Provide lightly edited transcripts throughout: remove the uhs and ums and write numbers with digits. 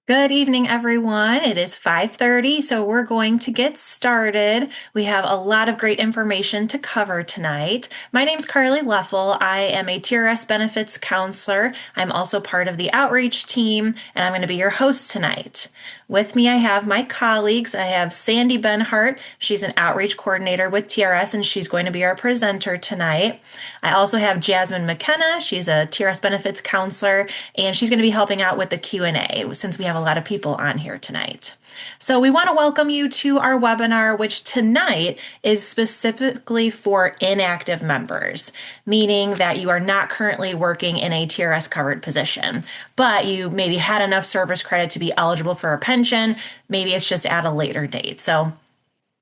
Good evening, everyone. It is 5:30, so we're going to get started. We have a lot of great information to cover tonight. My name's Carly Leffel. I am a TRS benefits counselor. I'm also part of the outreach team, and I'm going to be your host tonight. With me, I have my colleagues. I have Sandy Benhart. She's an outreach coordinator with TRS, and she's going to be our presenter tonight. I also have Jasmine McKenna. She's a TRS benefits counselor, and she's going to be helping out with the Q&A since we have a lot of people on here tonight. So we want to welcome you to our webinar, which tonight is specifically for inactive members, meaning that you are not currently working in a TRS covered position, but you maybe had enough service credit to be eligible for a pension. Maybe it's just at a later date. So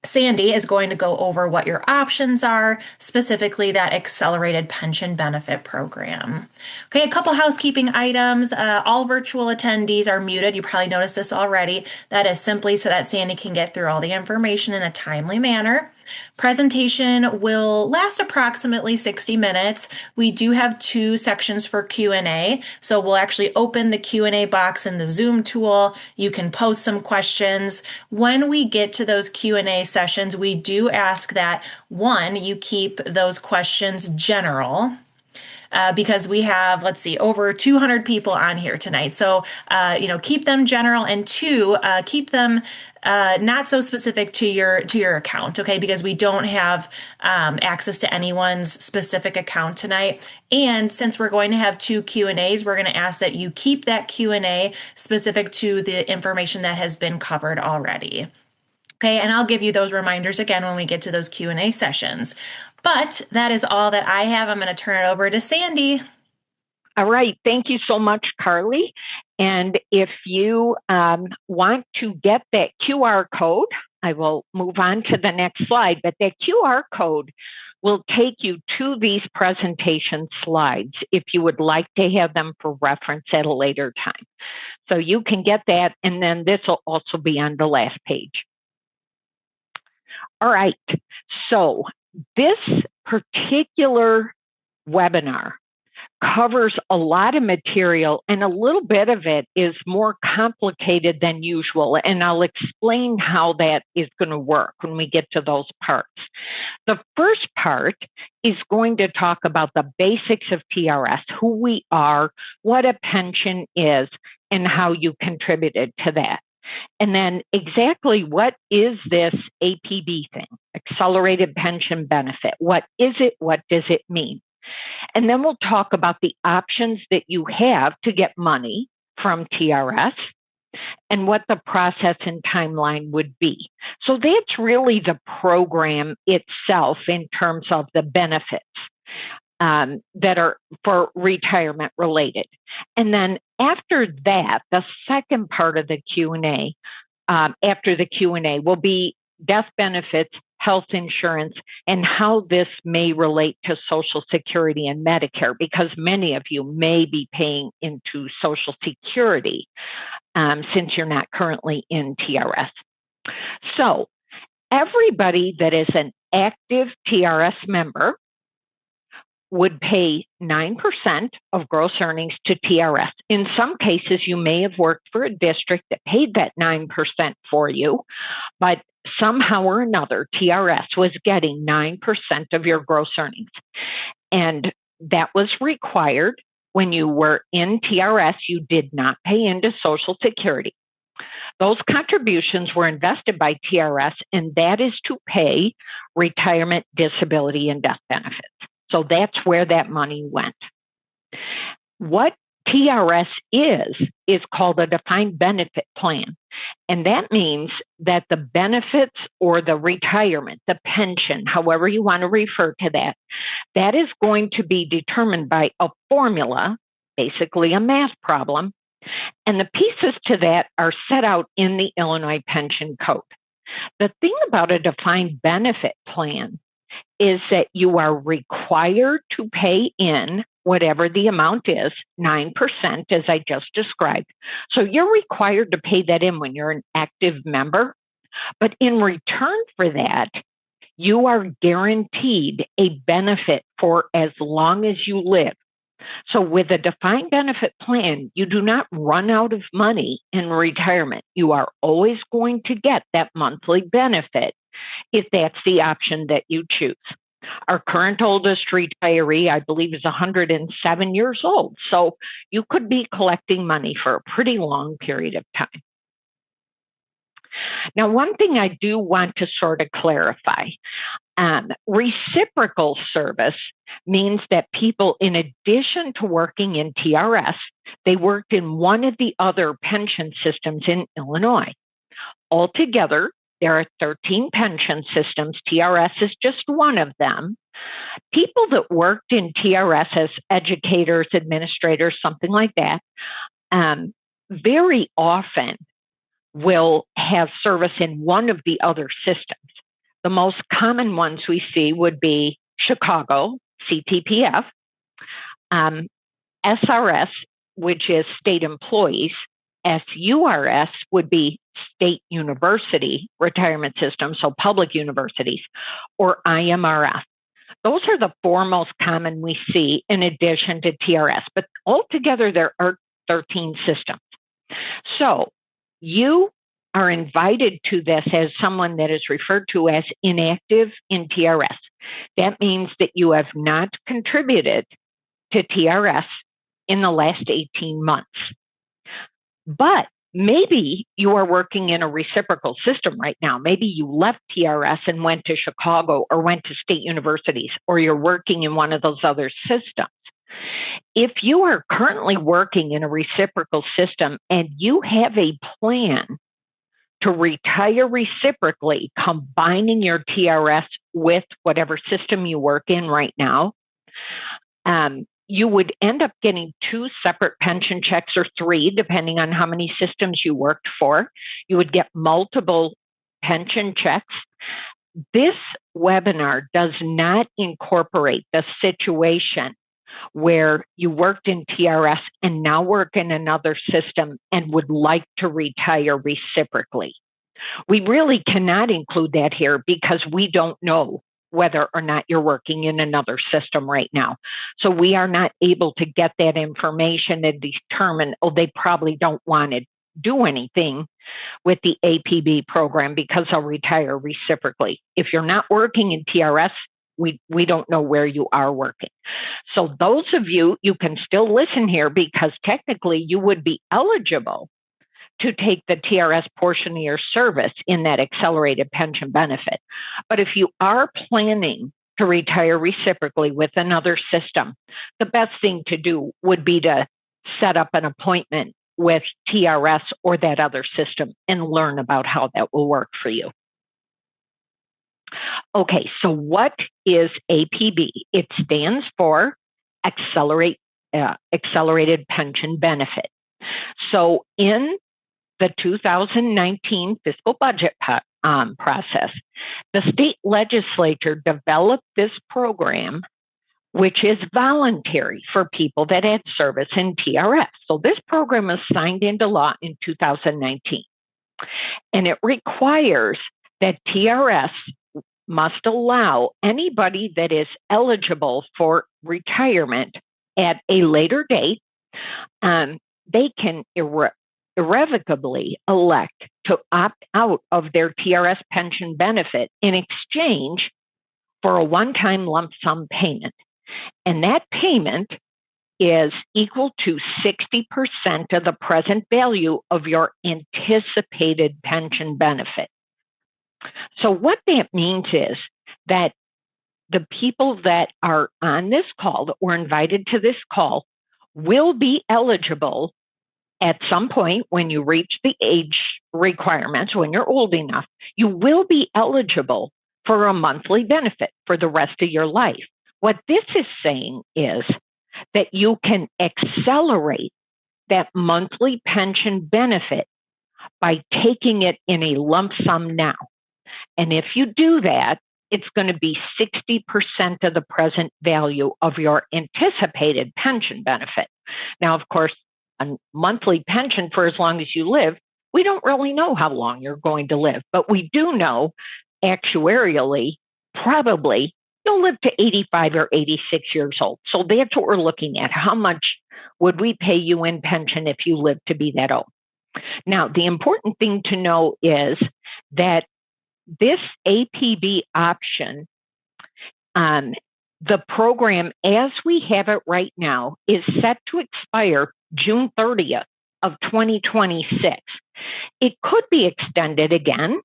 Sandy is going to go over what your options are, specifically that accelerated pension benefit program. Okay, a couple housekeeping items. All virtual attendees are muted. You probably noticed this already. That is simply so that Sandy can get through all the information in a timely manner. Presentation will last approximately 60 minutes. We do have two sections for Q&A, so we'll actually open the Q&A box in the Zoom tool. You can post some questions. When we get to those Q&A sessions, we do ask that, one, you keep those questions general, because we have, let's see, over 200 people on here tonight. So, keep them general, and two, keep them not so specific to your account, okay? Because we don't have access to anyone's specific account tonight. And since we're going to have two Q&As, we're going to ask that you keep that Q&A specific to the information that has been covered already. Okay, and I'll give you those reminders again when we get to those Q&A sessions. But that is all that I have. I'm going to turn it over to Sandy. All right. Thank you so much, Carly. And if you want to get that QR code, I will move on to the next slide, but that QR code will take you to these presentation slides if you would like to have them for reference at a later time. So you can get that, and then this will also be on the last page. All right. So this particular webinar covers a lot of material, and a little bit of it is more complicated than usual. And I'll explain how that is going to work when we get to those parts. The first part is going to talk about the basics of TRS, who we are, what a pension is, and how you contributed to that. And then exactly what is this APB thing, accelerated pension benefit? What is it? What does it mean? And then we'll talk about the options that you have to get money from TRS and what the process and timeline would be. So that's really the program itself in terms of the benefits that are for retirement related. And then after that, the second part of the Q&A, after the Q&A will be death benefits, health insurance, and how this may relate to Social Security and Medicare, because many of you may be paying into Social Security since you're not currently in TRS. So everybody that is an active TRS member would pay 9% of gross earnings to TRS. In some cases, you may have worked for a district that paid that 9% for you, but somehow or another, TRS was getting 9% of your gross earnings. And that was required when you were in TRS. You did not pay into Social Security. Those contributions were invested by TRS, and that is to pay retirement, disability, and death benefits. So that's where that money went. What TRS is called a defined benefit plan. And that means that the benefits or the retirement, the pension, however you want to refer to that, that is going to be determined by a formula, basically a math problem. And the pieces to that are set out in the Illinois Pension Code. The thing about a defined benefit plan is that you are required to pay in whatever the amount is, 9%, as I just described. So you're required to pay that in when you're an active member. But in return for that, you are guaranteed a benefit for as long as you live. So with a defined benefit plan, you do not run out of money in retirement. You are always going to get that monthly benefit if that's the option that you choose. Our current oldest retiree, I believe, is 107 years old. So you could be collecting money for a pretty long period of time. Now, one thing I do want to sort of clarify, reciprocal service means that people, in addition to working in TRS, they worked in one of the other pension systems in Illinois. Altogether, there are 13 pension systems. TRS is just one of them. People that worked in TRS as educators, administrators, something like that, very often will have service in one of the other systems. The most common ones we see would be Chicago, CTPF, SRS, which is state employees, SURS would be state university retirement system, so public universities, or IMRF. Those are the four most common we see in addition to TRS, but altogether there are 13 systems. So you are invited to this as someone that is referred to as inactive in TRS. That means that you have not contributed to TRS in the last 18 months. But maybe you are working in a reciprocal system right now. Maybe you left TRS and went to Chicago or went to state universities, or you're working in one of those other systems. If you are currently working in a reciprocal system and you have a plan to retire reciprocally, combining your TRS with whatever system you work in right now, you would end up getting 2 separate pension checks or 3, depending on how many systems you worked for. You would get multiple pension checks. This webinar does not incorporate the situation where you worked in TRS and now work in another system and would like to retire reciprocally. We really cannot include that here because we don't know whether or not you're working in another system right now. So we are not able to get that information and determine, oh, they probably don't want to do anything with the APB program because they'll retire reciprocally. If you're not working in TRS, we don't know where you are working. So those of you, you can still listen here because technically you would be eligible to take the TRS portion of your service in that accelerated pension benefit. But if you are planning to retire reciprocally with another system, the best thing to do would be to set up an appointment with TRS or that other system and learn about how that will work for you. Okay, so what is APB? It stands for Accelerated Pension Benefit. So in the 2019 fiscal budget process, the state legislature developed this program, which is voluntary for people that had service in TRS. So this program was signed into law in 2019, and it requires that TRS must allow anybody that is eligible for retirement at a later date, they can irrevocably elect to opt out of their TRS pension benefit in exchange for a one-time lump sum payment. And that payment is equal to 60% of the present value of your anticipated pension benefit. So what that means is that the people that are on this call, that were invited to this call, will be eligible at some point when you reach the age requirements, when you're old enough, you will be eligible for a monthly benefit for the rest of your life. What this is saying is that you can accelerate that monthly pension benefit by taking it in a lump sum now. And if you do that, it's going to be 60% of the present value of your anticipated pension benefit. Now, of course, a monthly pension for as long as you live, we don't really know how long you're going to live, but we do know actuarially, probably you'll live to 85 or 86 years old. So that's what we're looking at. How much would we pay you in pension if you live to be that old? Now, the important thing to know is that this APB option, the program as we have it right now, is set to expire June 30th of 2026. It could be extended again.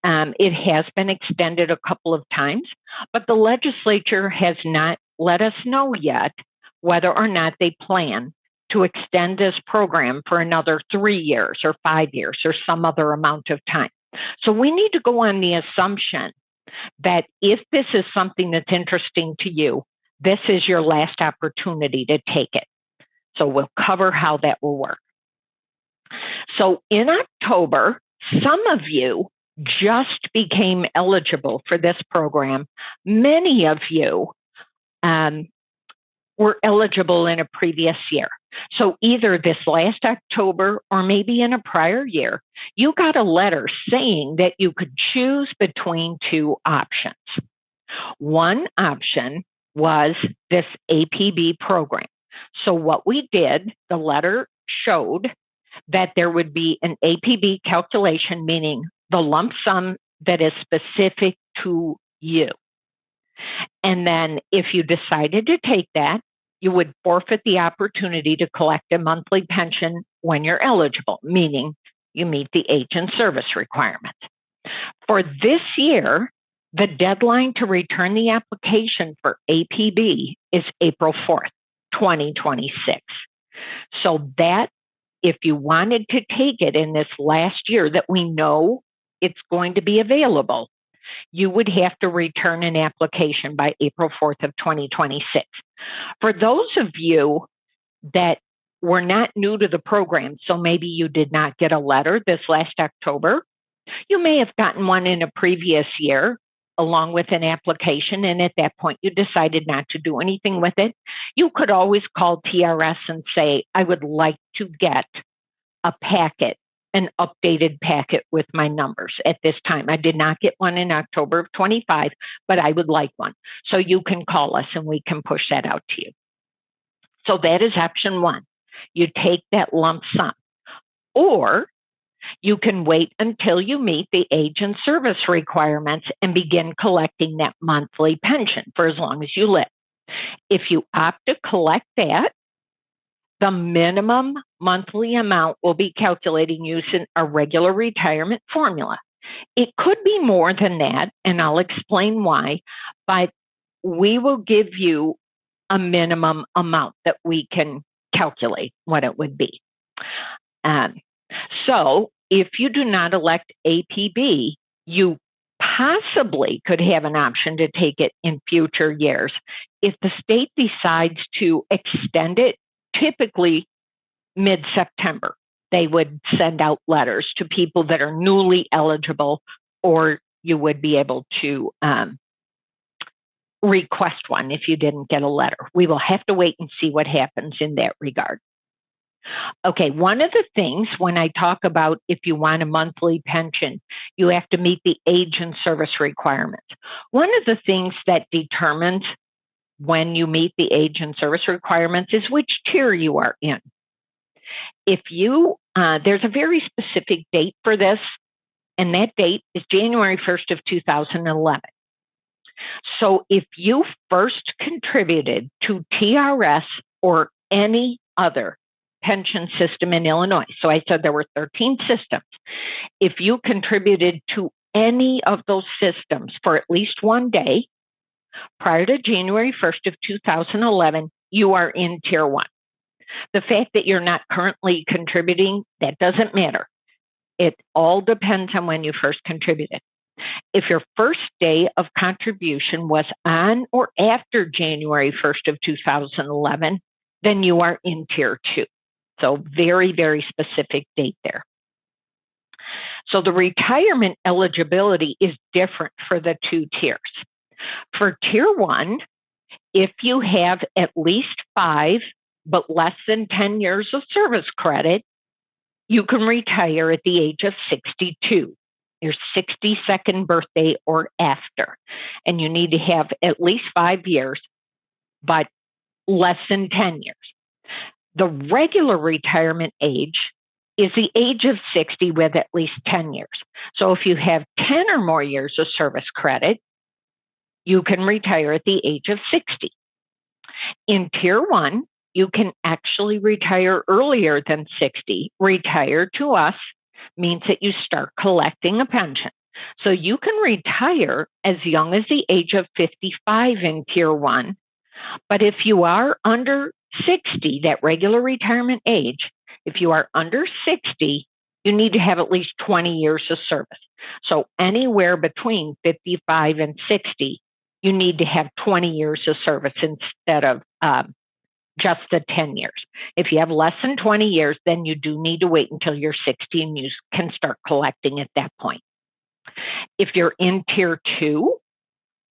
It has been extended a couple of times, but the legislature has not let us know yet whether or not they plan to extend this program for another 3 years or 5 years or some other amount of time. So we need to go on the assumption that if this is something that's interesting to you, this is your last opportunity to take it. So we'll cover how that will work. So in October, some of you just became eligible for this program. Many of you were eligible in a previous year. So either this last October or maybe in a prior year, you got a letter saying that you could choose between two options. One option was this APB program. So what we did, the letter showed that there would be an APB calculation, meaning the lump sum that is specific to you. And then if you decided to take that, you would forfeit the opportunity to collect a monthly pension when you're eligible, meaning you meet the age and service requirements. For this year, the deadline to return the application for APB is April 4th, 2026. So that, if you wanted to take it in this last year that we know it's going to be available, you would have to return an application by April 4th of 2026. For those of you that were not new to the program, so maybe you did not get a letter this last October, you may have gotten one in a previous year along with an application, and at that point you decided not to do anything with it. You could always call TRS and say, I would like to get a packet, an updated packet with my numbers at this time. I did not get one in October of 25, but I would like one. So you can call us and we can push that out to you. So that is option one. You take that lump sum. Or you can wait until you meet the age and service requirements and begin collecting that monthly pension for as long as you live. If you opt to collect that, the minimum monthly amount will be calculated using a regular retirement formula. It could be more than that, and I'll explain why, but we will give you a minimum amount that we can calculate what it would be. So if you do not elect APB, you possibly could have an option to take it in future years. If the state decides to extend it, typically mid-September, they would send out letters to people that are newly eligible, or you would be able to request one if you didn't get a letter. We will have to wait and see what happens in that regard. Okay, one of the things when I talk about if you want a monthly pension, you have to meet the age and service requirements. One of the things that determines when you meet the age and service requirements is which tier you are in. If you, there's a very specific date for this, and that date is January 1st of 2011. So if you first contributed to TRS or any other pension system in Illinois, so I said there were 13 systems, if you contributed to any of those systems for at least one day prior to January 1st of 2011, you are in Tier 1. The fact that you're not currently contributing, that doesn't matter. It all depends on when you first contributed. If your first day of contribution was on or after January 1st of 2011, then you are in Tier 2. So very, very specific date there. So the retirement eligibility is different for the two tiers. For Tier 1, if you have at least 5 but less than 10 years of service credit, you can retire at the age of 62. your 62nd birthday or after. And you need to have at least 5 years, but less than 10 years. The regular retirement age is the age of 60 with at least 10 years. So if you have 10 or more years of service credit, you can retire at the age of 60. In Tier 1, you can actually retire earlier than 60. Retire to us means that you start collecting a pension. So you can retire as young as the age of 55 in Tier 1, but if you are under 60, that regular retirement age, if you are under 60, you need to have at least 20 years of service. So anywhere between 55 and 60, you need to have 20 years of service instead of just the 10 years. If you have less than 20 years, then you do need to wait until you're 60 and you can start collecting at that point. If you're in Tier 2,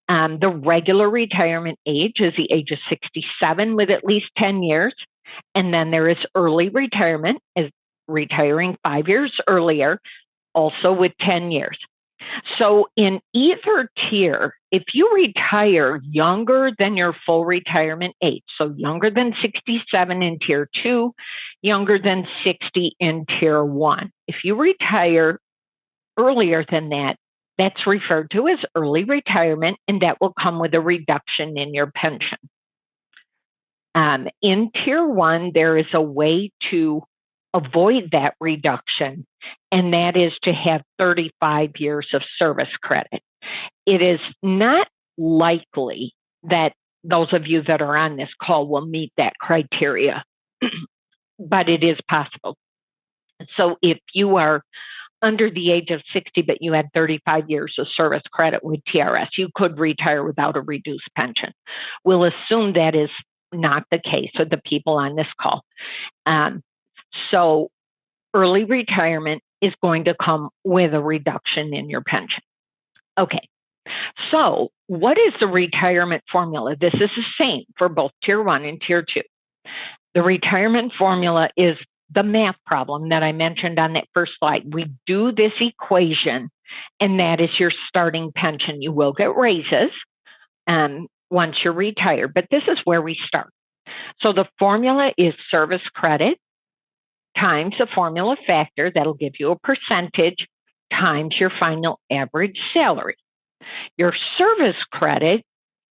the regular retirement age is the age of 67 with at least 10 years. And then there is early retirement, is retiring 5 years earlier, also with 10 years. So in either tier, if you retire younger than your full retirement age, so younger than 67 in Tier 2, younger than 60 in Tier 1, if you retire earlier than that, that's referred to as early retirement, and that will come with a reduction in your pension. In Tier 1, there is a way to avoid that reduction, and that is to have 35 years of service credit. It is not likely that those of you that are on this call will meet that criteria, but it is possible. So if you are under the age of 60, but you had 35 years of service credit with TRS, you could retire without a reduced pension. We'll assume that is not the case with the people on this call. So early retirement is going to come with a reduction in your pension. Okay, so what is the retirement formula? This is the same for both Tier 1 and Tier 2. The retirement formula is the math problem that I mentioned on that first slide. We do this equation, and that is your starting pension. You will get raises once you're retired, but this is where we start. So the formula is service credit times the formula factor, that'll give you a percentage, times your final average salary. Your service credit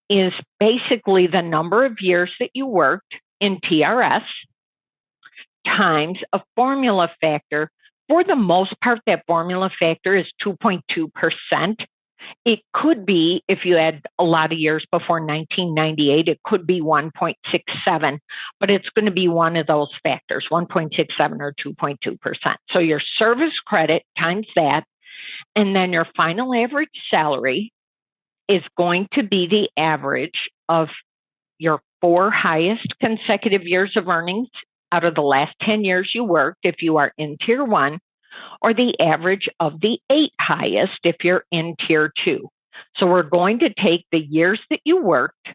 is basically the number of years that you worked in TRS times a formula factor. For the most part, that formula factor is 2.2%. It could be, if you had a lot of years before 1998, it could be 1.67, but it's going to be one of those factors, 1.67 or 2.2%. So your service credit times that, and then your final average salary is going to be the average of your 4 highest consecutive years of earnings out of the last 10 years you worked if you are in Tier 1, or the average of the 8 highest if you're in Tier 2. So we're going to take the years that you worked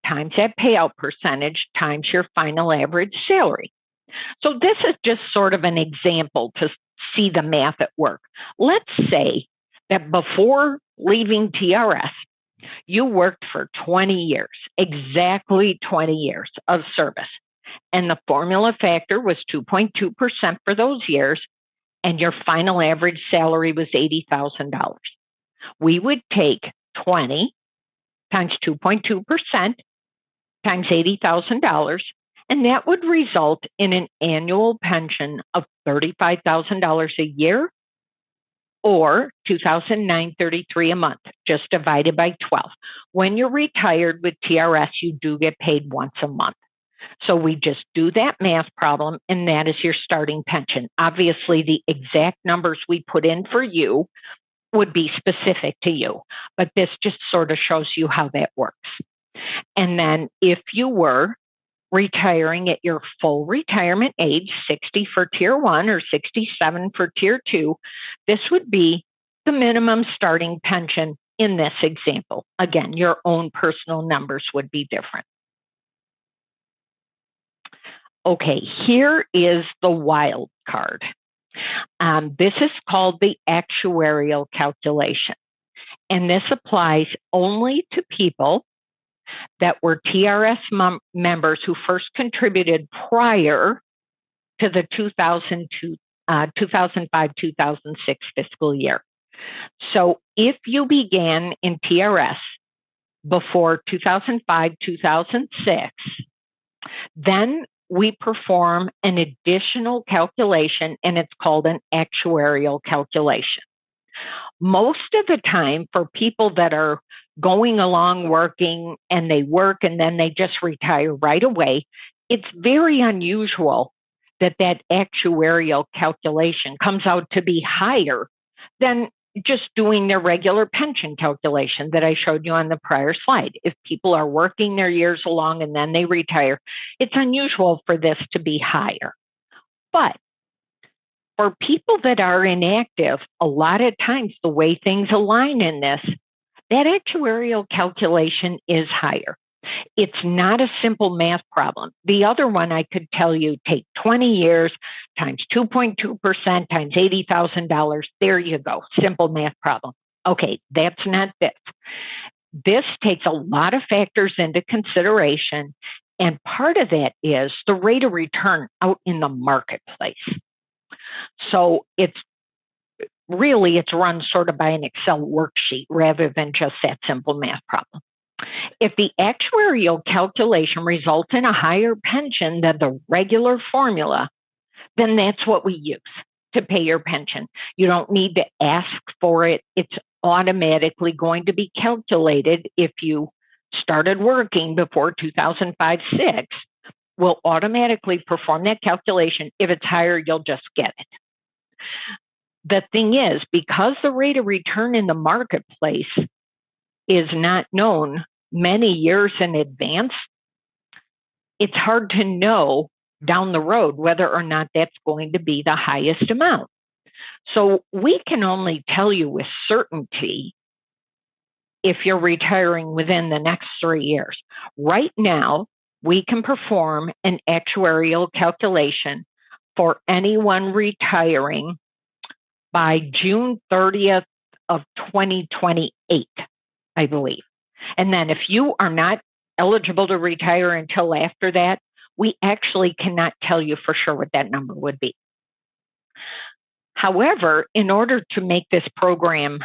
times that payout percentage times your final average salary. So this is just sort of an example to see the math at work. Let's say that before leaving TRS, you worked for 20 years, exactly 20 years of service. And the formula factor was 2.2% for those years, and your final average salary was $80,000. We would take 20 times 2.2% times $80,000, and that would result in an annual pension of $35,000 a year, or $2,933 a month, just divided by 12. When you're retired with TRS, you do get paid once a month. So we just do that math problem, and that is your starting pension. Obviously, the exact numbers we put in for you would be specific to you, but this just sort of shows you how that works. And then if you were retiring at your full retirement age, 60 for Tier 1 or 67 for Tier 2, this would be the minimum starting pension in this example. Again, your own personal numbers would be different. Okay, here is the wild card. This is called the actuarial calculation. And this applies only to people that were TRS members who first contributed prior to the 2005-2006 fiscal year. So if you began in TRS before 2005-2006, then we perform an additional calculation, and it's called an actuarial calculation. Most of the time, for people that are going along working and they work and then they just retire right away, it's very unusual that that actuarial calculation comes out to be higher than just doing their regular pension calculation that I showed you on the prior slide. If people are working their years along and then they retire, it's unusual for this to be higher. But for people that are inactive, a lot of times the way things align in this, that actuarial calculation is higher. It's not a simple math problem. The other one I could tell you, take 20 years times 2.2% times $80,000. There you go. Simple math problem. Okay, that's not this. This takes a lot of factors into consideration, and part of that is the rate of return out in the marketplace. So it's run sort of by an Excel worksheet rather than just that simple math problem. If the actuarial calculation results in a higher pension than the regular formula, then that's what we use to pay your pension. You don't need to ask for it. It's automatically going to be calculated if you started working before 2005-06. We'll automatically perform that calculation. If it's higher, you'll just get it. The thing is, because the rate of return in the marketplace is not known many years in advance, it's hard to know down the road whether or not that's going to be the highest amount. So we can only tell you with certainty if you're retiring within the next 3 years. Right now, we can perform an actuarial calculation for anyone retiring by June 30th of 2028, I believe. And then if you are not eligible to retire until after that, we actually cannot tell you for sure what that number would be. However, in order to make this program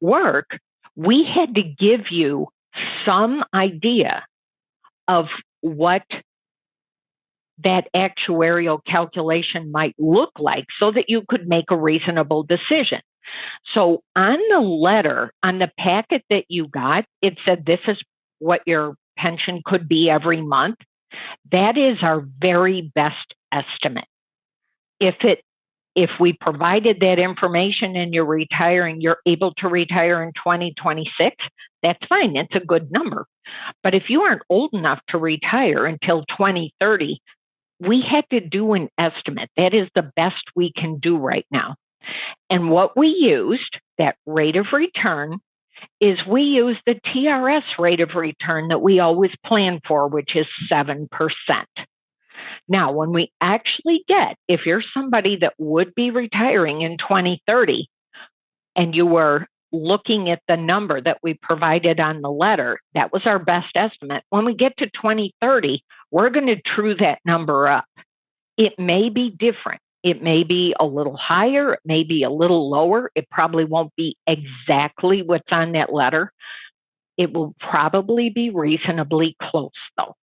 work, we had to give you some idea of what that actuarial calculation might look like so that you could make a reasonable decision. So on the letter, on the packet that you got, it said this is what your pension could be every month. That is our very best estimate. If we provided that information and you're retiring, you're able to retire in 2026, that's fine. It's a good number. But if you aren't old enough to retire until 2030, we had to do an estimate. That is the best we can do right now. And what we used, that rate of return, is we use the TRS rate of return that we always plan for, which is 7%. Now, when we actually if you're somebody that would be retiring in 2030 and you were looking at the number that we provided on the letter, that was our best estimate. When we get to 2030, we're going to true that number up. It may be different. It may be a little higher. It may be a little lower. It probably won't be exactly what's on that letter. It will probably be reasonably close, though.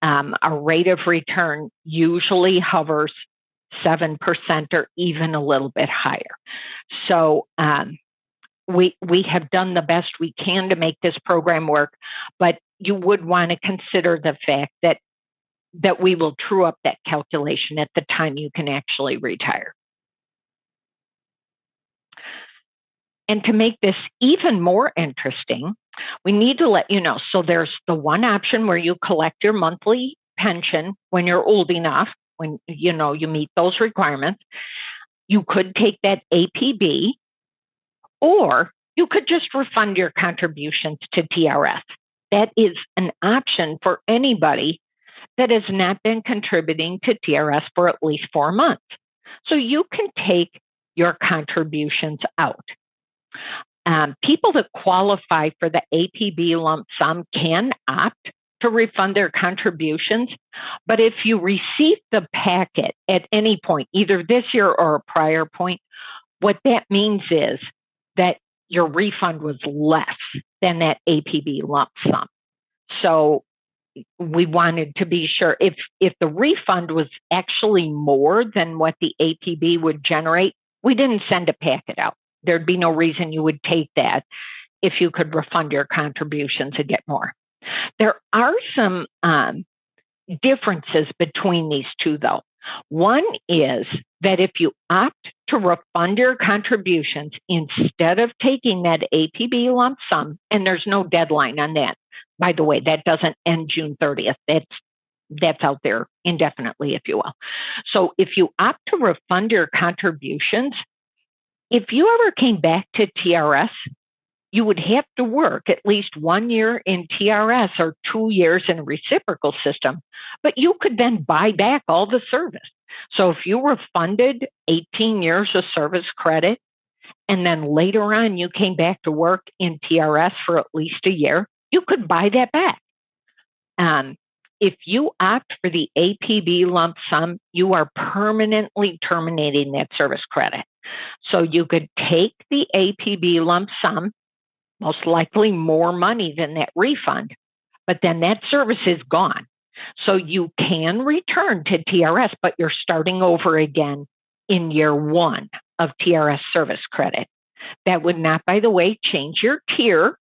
Our rate of return usually hovers 7% or even a little bit higher. So we have done the best we can to make this program work, but you would want to consider the fact that we will true up that calculation at the time you can actually retire. And to make this even more interesting, we need to let you know. So there's the one option where you collect your monthly pension when you're old enough, when you meet those requirements. You could take that APB, or you could just refund your contributions to TRS. That is an option for anybody that has not been contributing to TRS for at least 4 months. So you can take your contributions out. People that qualify for the APB lump sum can opt to refund their contributions, but if you receive the packet at any point, either this year or a prior point, what that means is that your refund was less than that APB lump sum. So we wanted to be sure if the refund was actually more than what the APB would generate, we didn't send a packet out. There'd be no reason you would take that if you could refund your contributions and get more. There are some differences between these two, though. One is that if you opt to refund your contributions instead of taking that APB lump sum, and there's no deadline on that, by the way, that doesn't end June 30th. That's out there indefinitely, if you will. So if you opt to refund your contributions, if you ever came back to TRS, you would have to work at least 1 year in TRS or 2 years in a reciprocal system, but you could then buy back all the service. So if you were funded 18 years of service credit, and then later on you came back to work in TRS for at least a year, you could buy that back. If you opt for the APB lump sum, you are permanently terminating that service credit. So you could take the APB lump sum, most likely more money than that refund, but then that service is gone. So you can return to TRS, but you're starting over again in year 1 of TRS service credit. That would not, by the way, change your tier.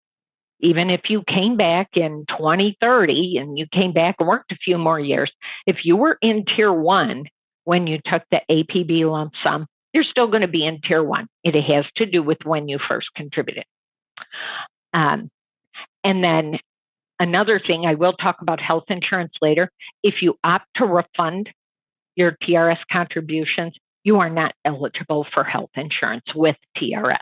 Even if you came back in 2030 and you came back and worked a few more years, if you were in tier 1 when you took the APB lump sum, you're still going to be in tier 1. It has to do with when you first contributed. And then another thing, I will talk about health insurance later. If you opt to refund your TRS contributions, you are not eligible for health insurance with TRS.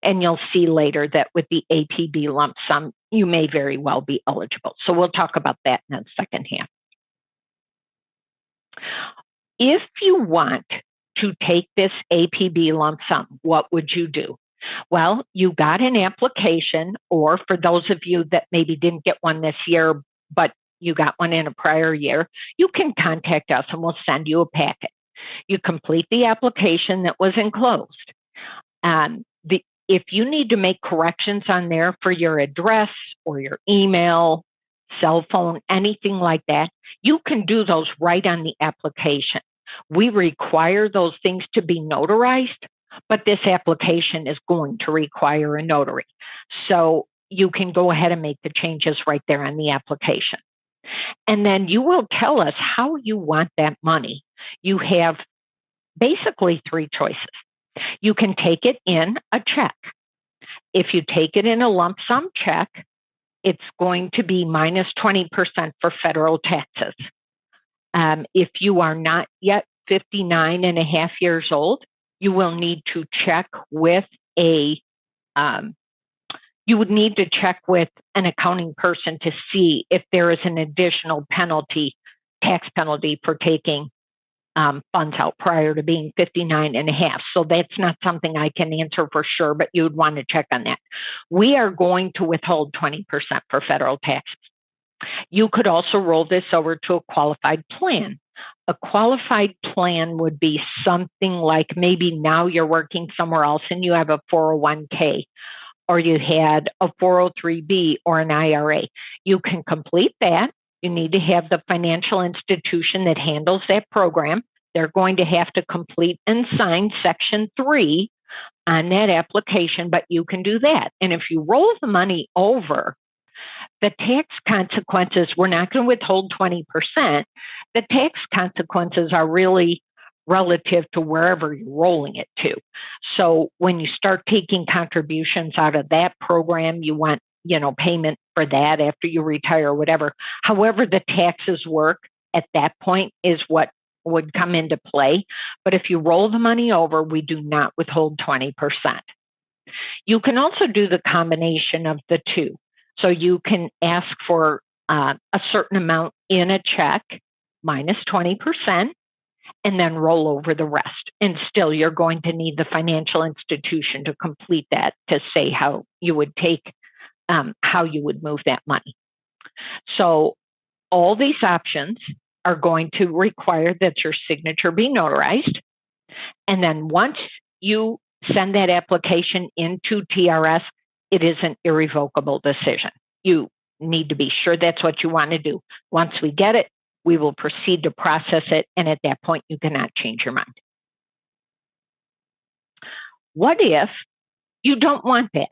And you'll see later that with the APB lump sum, you may very well be eligible. So we'll talk about that in the second half. If you want to take this APB lump sum, what would you do? Well, you got an application, or for those of you that maybe didn't get one this year, but you got one in a prior year, you can contact us and we'll send you a packet. You complete the application that was enclosed. If you need to make corrections on there for your address or your email, cell phone, anything like that, you can do those right on the application. We require those things to be notarized, but this application is going to require a notary. So you can go ahead and make the changes right there on the application. And then you will tell us how you want that money. You have basically 3 choices. You can take it in a check. If you take it in a lump sum check, it's going to be minus 20% for federal taxes. If you are not yet 59 and a half years old, you will need to check with an accounting person to see if there is an additional tax penalty for taking funds out prior to being 59 and a half. So that's not something I can answer for sure, but you'd want to check on that. We are going to withhold 20% for federal taxes. You could also roll this over to a qualified plan. A qualified plan would be something like maybe now you're working somewhere else and you have a 401k, or you had a 403b or an IRA. You can complete that. You need to have the financial institution that handles that program. They're going to have to complete and sign Section 3 on that application, but you can do that. And if you roll the money over, the tax consequences, we're not going to withhold 20%. The tax consequences are really relative to wherever you're rolling it to. So when you start taking contributions out of that program, you want payment for that after you retire or whatever. However, the taxes work at that point is what would come into play. But if you roll the money over, we do not withhold 20%. You can also do the combination of the two. So you can ask for a certain amount in a check minus 20%, and then roll over the rest. And still, you're going to need the financial institution to complete that to say how you would how you would move that money. So all these options are going to require that your signature be notarized. And then once you send that application into TRS, it is an irrevocable decision. You need to be sure that's what you want to do. Once we get it, we will proceed to process it. And at that point, you cannot change your mind. What if you don't want that?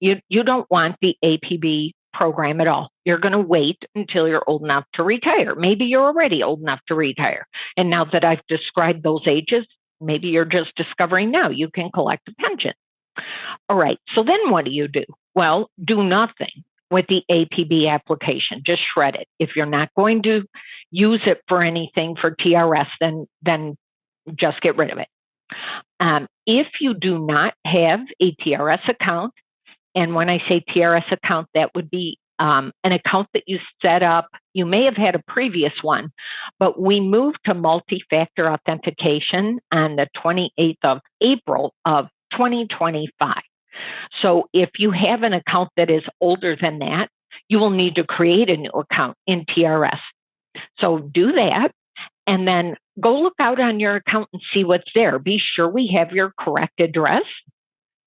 You don't want the APB program at all. You're going to wait until you're old enough to retire. Maybe you're already old enough to retire. And now that I've described those ages, maybe you're just discovering now you can collect a pension. All right. So then what do? Well, do nothing with the APB application. Just shred it. If you're not going to use it for anything for TRS, then just get rid of it. If you do not have a TRS account, and when I say TRS account, that would be an account that you set up. You may have had a previous one, but we moved to multi-factor authentication on the 28th of April of 2025. So if you have an account that is older than that, you will need to create a new account in TRS. So do that, and then go look out on your account and see what's there. Be sure we have your correct address,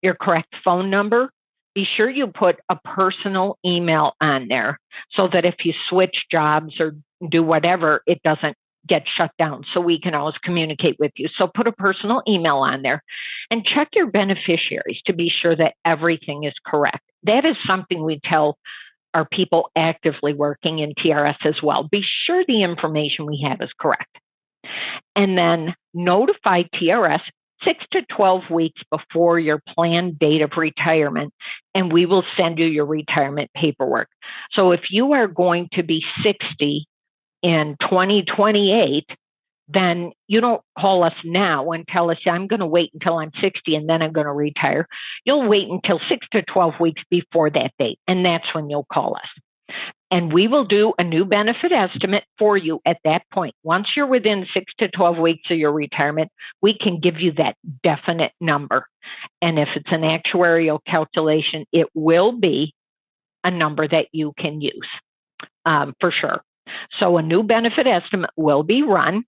your correct phone number. Be sure you put a personal email on there so that if you switch jobs or do whatever, it doesn't get shut down, so we can always communicate with you. So put a personal email on there and check your beneficiaries to be sure that everything is correct. That is something we tell our people actively working in TRS as well. Be sure the information we have is correct. And then notify TRS 6 to 12 weeks before your planned date of retirement, and we will send you your retirement paperwork. So if you are going to be 60 in 2028, then you don't call us now and tell us, I'm going to wait until I'm 60 and then I'm going to retire. You'll wait until 6 to 12 weeks before that date, and that's when you'll call us. And we will do a new benefit estimate for you at that point. Once you're within 6 to 12 weeks of your retirement, we can give you that definite number. And if it's an actuarial calculation, it will be a number that you can use for sure. So a new benefit estimate will be run,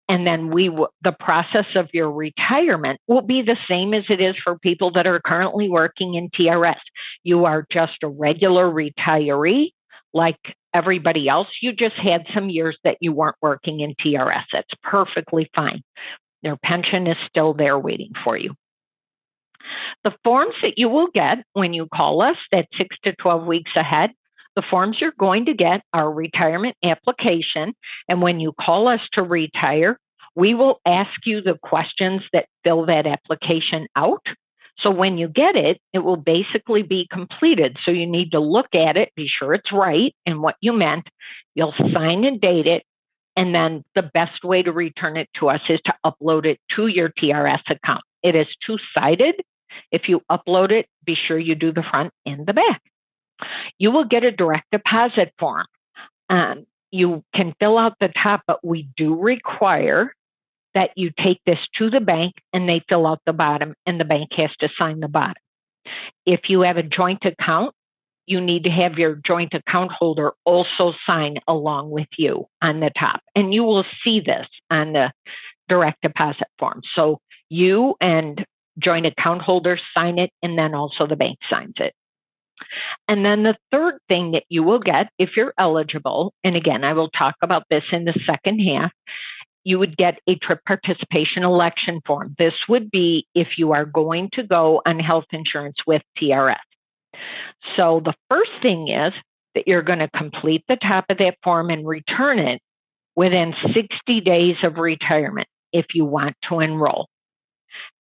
and then the process of your retirement will be the same as it is for people that are currently working in TRS. You are just a regular retiree like everybody else. You just had some years that you weren't working in TRS. That's perfectly fine. Your pension is still there waiting for you. The forms that you will get when you call us at 6 to 12 weeks ahead, the forms you're going to get are retirement application. And when you call us to retire, we will ask you the questions that fill that application out. So when you get it, it will basically be completed. So you need to look at it, be sure it's right and what you meant. You'll sign and date it. And then the best way to return it to us is to upload it to your TRS account. It is two-sided. If you upload it, be sure you do the front and the back. You will get a direct deposit form. You can fill out the top, but we do require that you take this to the bank and they fill out the bottom, and the bank has to sign the bottom. If you have a joint account, you need to have your joint account holder also sign along with you on the top. And you will see this on the direct deposit form. So you and joint account holders sign it, and then also the bank signs it. And then the third thing that you will get if you're eligible, and again, I will talk about this in the second half, you would get a trip participation election form. This would be if you are going to go on health insurance with TRS. So the first thing is that you're going to complete the top of that form and return it within 60 days of retirement if you want to enroll.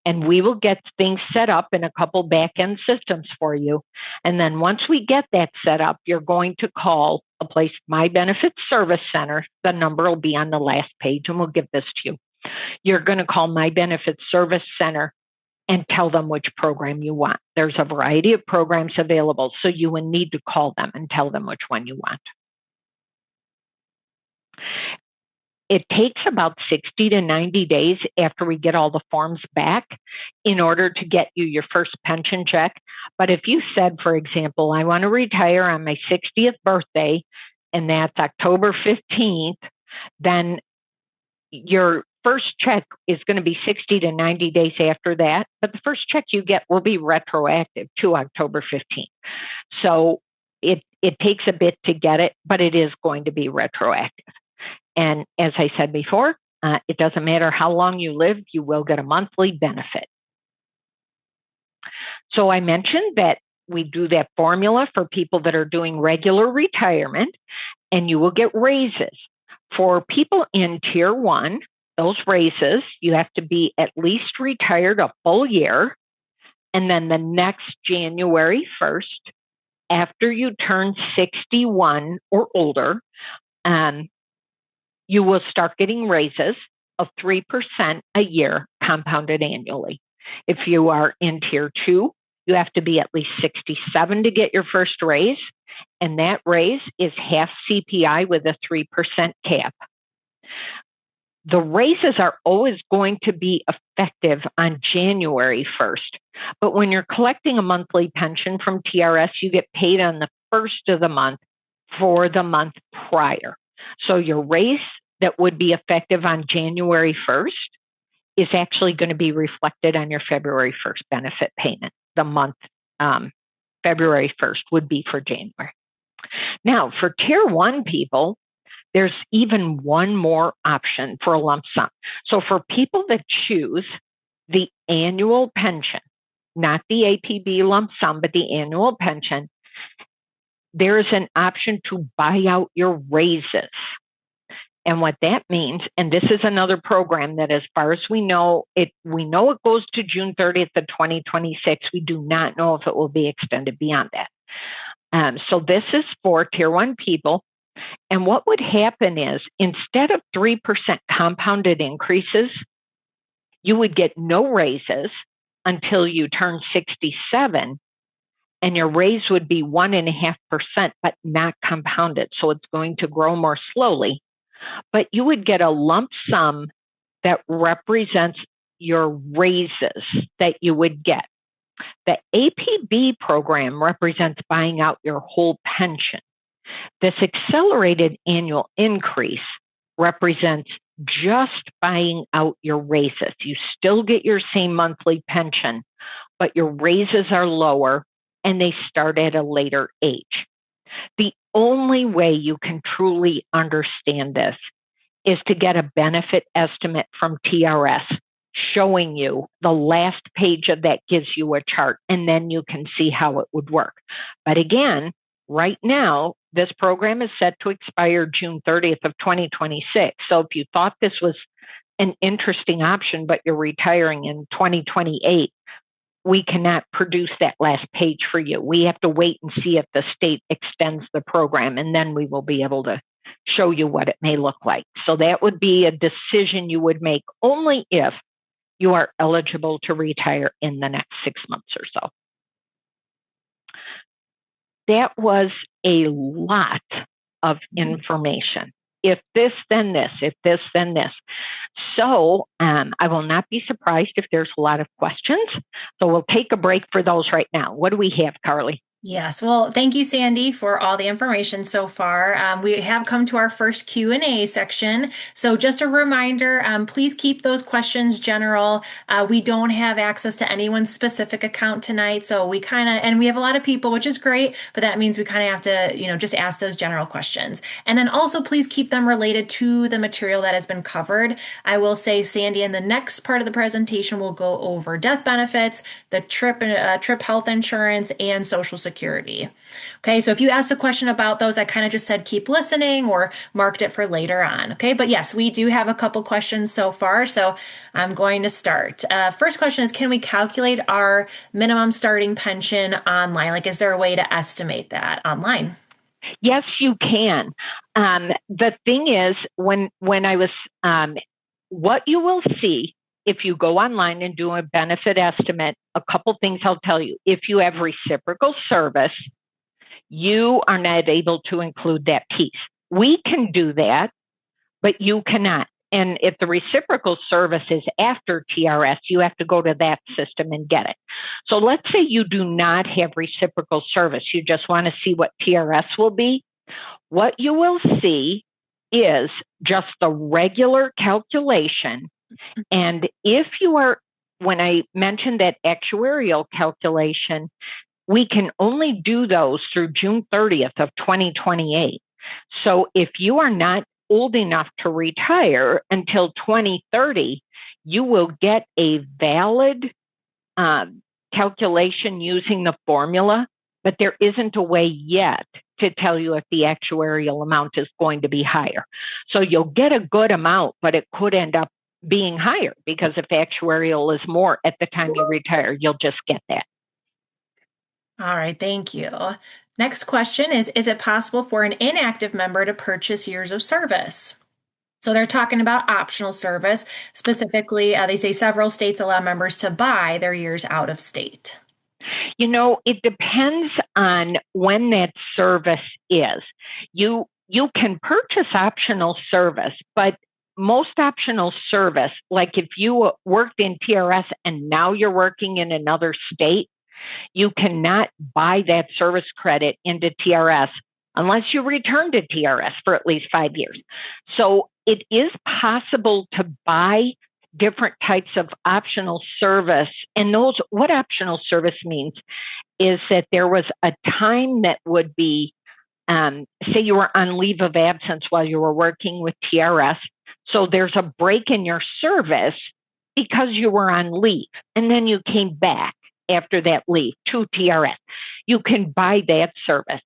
And we will get things set up in a couple back-end systems for you. And then once we get that set up, you're going to call a place, My Benefits Service Center. The number will be on the last page, and we'll give this to you. You're going to call My Benefits Service Center and tell them which program you want. There's a variety of programs available, so you will need to call them and tell them which one you want. it takes about 60 to 90 days after we get all the forms back in order to get you your first pension check. But if you said, for example, I want to retire on my 60th birthday, and that's October 15th, then your first check is going to be 60 to 90 days after that. But the first check you get will be retroactive to October 15th. So it takes a bit to get it, but it is going to be retroactive. And as I said before, it doesn't matter how long you live, you will get a monthly benefit. So I mentioned that we do that formula for people that are doing regular retirement, and you will get raises. For people in Tier 1, those raises, you have to be at least retired a full year, and then the next January 1st, after you turn 61 or older, you will start getting raises of 3% a year compounded annually. If you are in Tier 2, you have to be at least 67 to get your first raise, and that raise is half CPI with a 3% cap. The raises are always going to be effective on January 1st, but when you're collecting a monthly pension from TRS, you get paid on the first of the month for the month prior. So your raise that would be effective on January 1st is actually going to be reflected on your February 1st benefit payment. The month February 1st would be for January. Now, for Tier 1 people, there's even one more option for a lump sum. So for people that choose the annual pension, not the APB lump sum, but the annual pension, there is an option to buy out your raises. And what that means, and this is another program that as far as we know it goes to June 30th of 2026. We do not know if it will be extended beyond that. So this is for Tier 1 people. And what would happen is instead of 3% compounded increases, you would get no raises until you turn 67, and your raise would be 1.5%, but not compounded. So it's going to grow more slowly. But you would get a lump sum that represents your raises that you would get. The APB program represents buying out your whole pension. This accelerated annual increase represents just buying out your raises. You still get your same monthly pension, but your raises are lower and they start at a later age. The only way you can truly understand this is to get a benefit estimate from TRS showing you the last page of that gives you a chart, and then you can see how it would work. But again, right now, this program is set to expire June 30th of 2026. So if you thought this was an interesting option, but you're retiring in 2028, we cannot produce that last page for you. We have to wait and see if the state extends the program, and then we will be able to show you what it may look like. So that would be a decision you would make only if you are eligible to retire in the next 6 months or so. That was a lot of information. If this, then this, if this, then this. So I will not be surprised if there's a lot of questions. So we'll take a break for those right now. What do we have, Carly? Yes. Well, thank you, Sandy, for all the information so far. We have come to our first Q&A section. So just a reminder, please keep those questions general. We don't have access to anyone's specific account tonight. So we and we have a lot of people, which is great, but that means we kind of have to, just ask those general questions. And then also please keep them related to the material that has been covered. I will say, Sandy, in the next part of the presentation, we'll go over death benefits, the trip health insurance, and Social Security. Okay, so if you asked a question about those, I kind of just said keep listening or marked it for later on. Okay, but yes, we do have a couple questions so far, so I'm going to start. First question is, can we calculate our minimum starting pension online? Like, is there a way to estimate that online? Yes, you can. The thing is, when I was, what you will see if you go online and do a benefit estimate, a couple things I'll tell you. If you have reciprocal service, you are not able to include that piece. We can do that, but you cannot. And if the reciprocal service is after TRS, you have to go to that system and get it. So let's say you do not have reciprocal service. You just want to see what TRS will be. What you will see is just the regular calculation. And if you are, when I mentioned that actuarial calculation, we can only do those through June 30th of 2028. So if you are not old enough to retire until 2030, you will get a valid calculation using the formula, but there isn't a way yet to tell you if the actuarial amount is going to be higher. So you'll get a good amount, but it could end up being higher because if actuarial is more at the time you retire, you'll just get that. All right, thank you. Next question is it possible for an inactive member to purchase years of service? So they're talking about optional service. Specifically, they say several states allow members to buy their years out of state. You know, it depends on when that service is. You can purchase optional service, but most optional service, like if you worked in TRS and now you're working in another state, you cannot buy that service credit into TRS unless you return to TRS for at least 5 years. So it is possible to buy different types of optional service. And what optional service means is that there was a time that would be, say you were on leave of absence while you were working with TRS. So there's a break in your service because you were on leave and then you came back after that leave to TRS. You can buy that service.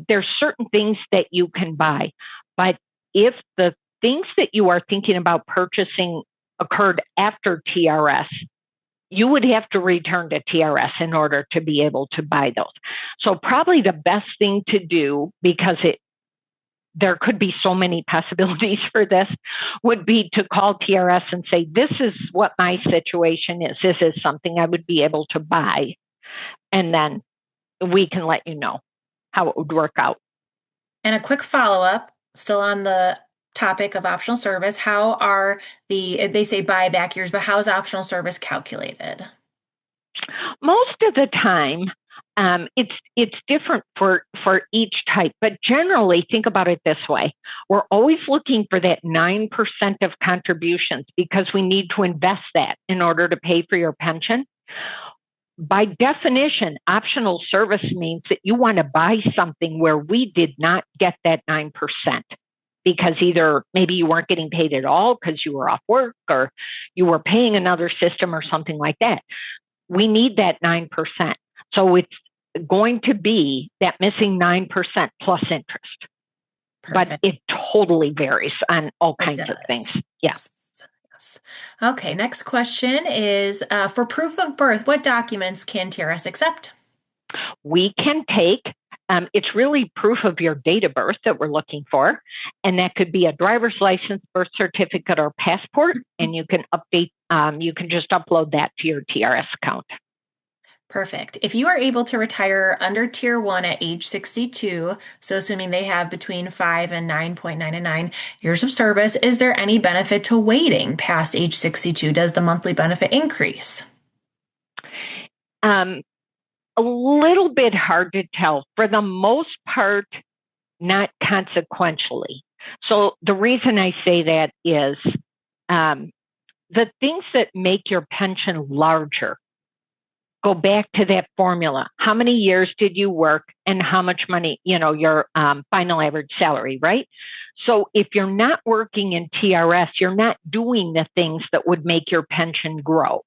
There's certain things that you can buy, but if the things that you are thinking about purchasing occurred after TRS, you would have to return to TRS in order to be able to buy those. So probably the best thing to do, because there could be so many possibilities for this, would be to call TRS and say, this is what my situation is. This is something I would be able to buy. And then we can let you know how it would work out. And a quick follow-up, still on the topic of optional service, how are they say buyback years, but how is optional service calculated? Most of the time, it's different for each type, but generally think about it this way. We're always looking for that 9% of contributions because we need to invest that in order to pay for your pension. By definition, optional service means that you want to buy something where we did not get that 9% because either maybe you weren't getting paid at all because you were off work or you were paying another system or something like that. We need that 9%. So it's going to be that missing 9% plus interest. Perfect. But it totally varies on all kinds of things. Yes. Okay, next question is for proof of birth, what documents can TRS accept? We can take, it's really proof of your date of birth that we're looking for. And that could be a driver's license, birth certificate, or passport. And you can you can just upload that to your TRS account. Perfect. If you are able to retire under Tier 1 at age 62, so assuming they have between 5 and 9.99 years of service, is there any benefit to waiting past age 62? Does the monthly benefit increase? A little bit hard to tell. For the most part, not consequentially. So the reason I say that is the things that make your pension larger go back to that formula. How many years did you work and how much money, your final average salary, right? So if you're not working in TRS, you're not doing the things that would make your pension grow.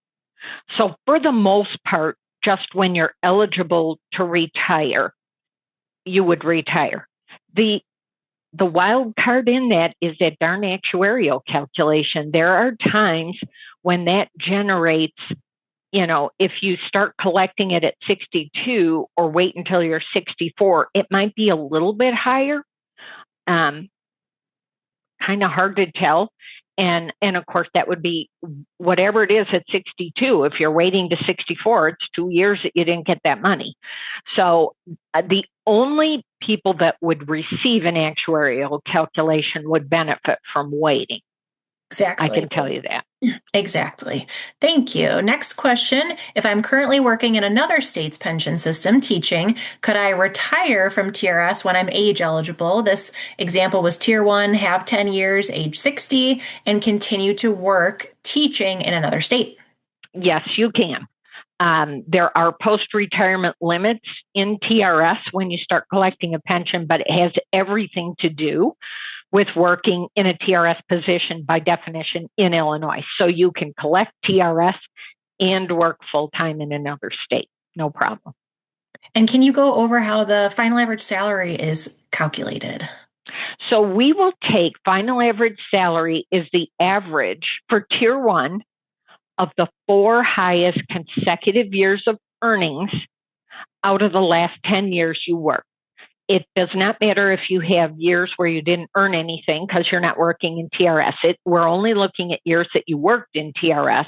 So for the most part, just when you're eligible to retire, you would retire. The wild card in that is that darn actuarial calculation. There are times when that generates, if you start collecting it at 62 or wait until you're 64, it might be a little bit higher. Kind of hard to tell. And of course, that would be whatever it is at 62. If you're waiting to 64, it's 2 years that you didn't get that money. So the only people that would receive an actuarial calculation would benefit from waiting. I Exactly. can tell you that. Exactly. Thank you. Next question. If I'm currently working in another state's pension system teaching, could I retire from TRS when I'm age eligible? This example was Tier 1, have 10 years, age 60, and continue to work teaching in another state. Yes, you can. There are post-retirement limits in TRS when you start collecting a pension, but it has everything to do with working in a TRS position by definition in Illinois. So you can collect TRS and work full-time in another state. No problem. And can you go over how the final average salary is calculated? So we will take final average salary is the average for Tier 1 of the 4 highest consecutive years of earnings out of the last 10 years you work. It does not matter if you have years where you didn't earn anything because you're not working in TRS. We're only looking at years that you worked in TRS.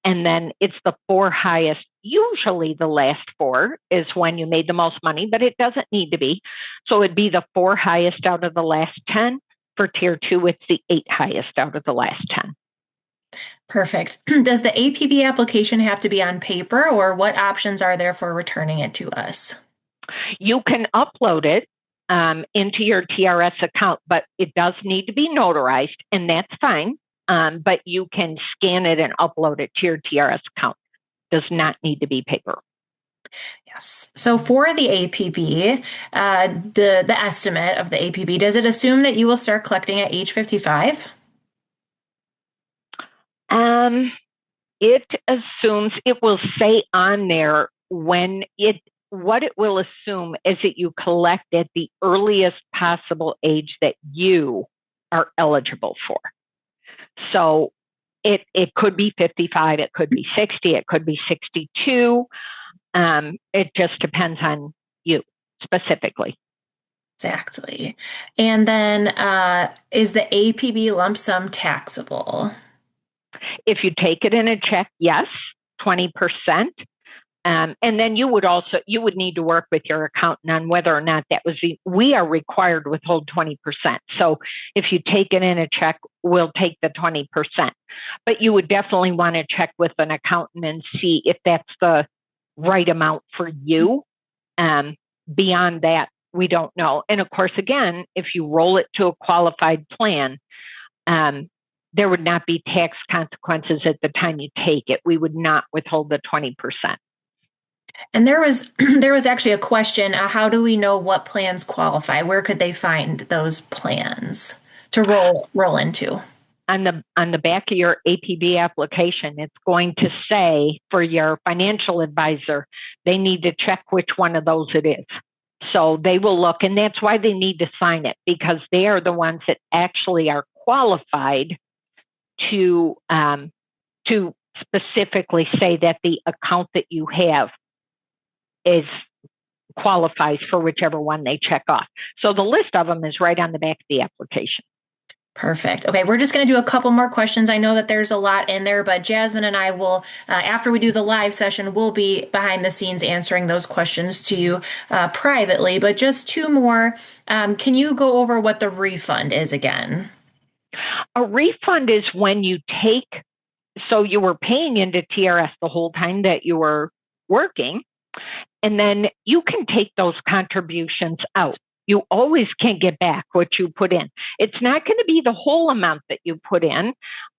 And then it's the 4 highest. Usually the last 4 is when you made the most money, but it doesn't need to be. So it'd be the 4 highest out of the last 10. For Tier 2, it's the 8 highest out of the last 10. Perfect. Does the APB application have to be on paper, or what options are there for returning it to us? You can upload it into your TRS account, but it does need to be notarized, and that's fine. But you can scan it and upload it to your TRS account. Does not need to be paper. Yes. So for the APB, the estimate of the APB, does it assume that you will start collecting at age 55? It assumes, it will say on there what it will assume is that you collect at the earliest possible age that you are eligible for. So it could be 55, it could be 60, it could be 62. It just depends on you specifically. Exactly. And then is the APB lump sum taxable? If you take it in a check, yes, 20%. And then you would need to work with your accountant on whether or not we are required to withhold 20%. So if you take it in a check, we'll take the 20%. But you would definitely want to check with an accountant and see if that's the right amount for you. Beyond that, we don't know. And of course, again, if you roll it to a qualified plan, there would not be tax consequences at the time you take it. We would not withhold the 20%. And there was actually a question, how do we know what plans qualify? Where could they find those plans to roll into? On the back of your APB application, it's going to say for your financial advisor, they need to check which one of those it is. So they will look, and that's why they need to sign it, because they are the ones that actually are qualified to specifically say that the account that you have qualifies for whichever one they check off. So the list of them is right on the back of the application. Perfect. Okay, we're just going to do a couple more questions. I know that there's a lot in there, but Jasmine and I will, after we do the live session, we'll be behind the scenes answering those questions to you privately. But just 2 more. Can you go over what the refund is again? A refund is when you so you were paying into TRS the whole time that you were working, and then you can take those contributions out. You always can get back what you put in. It's not going to be the whole amount that you put in.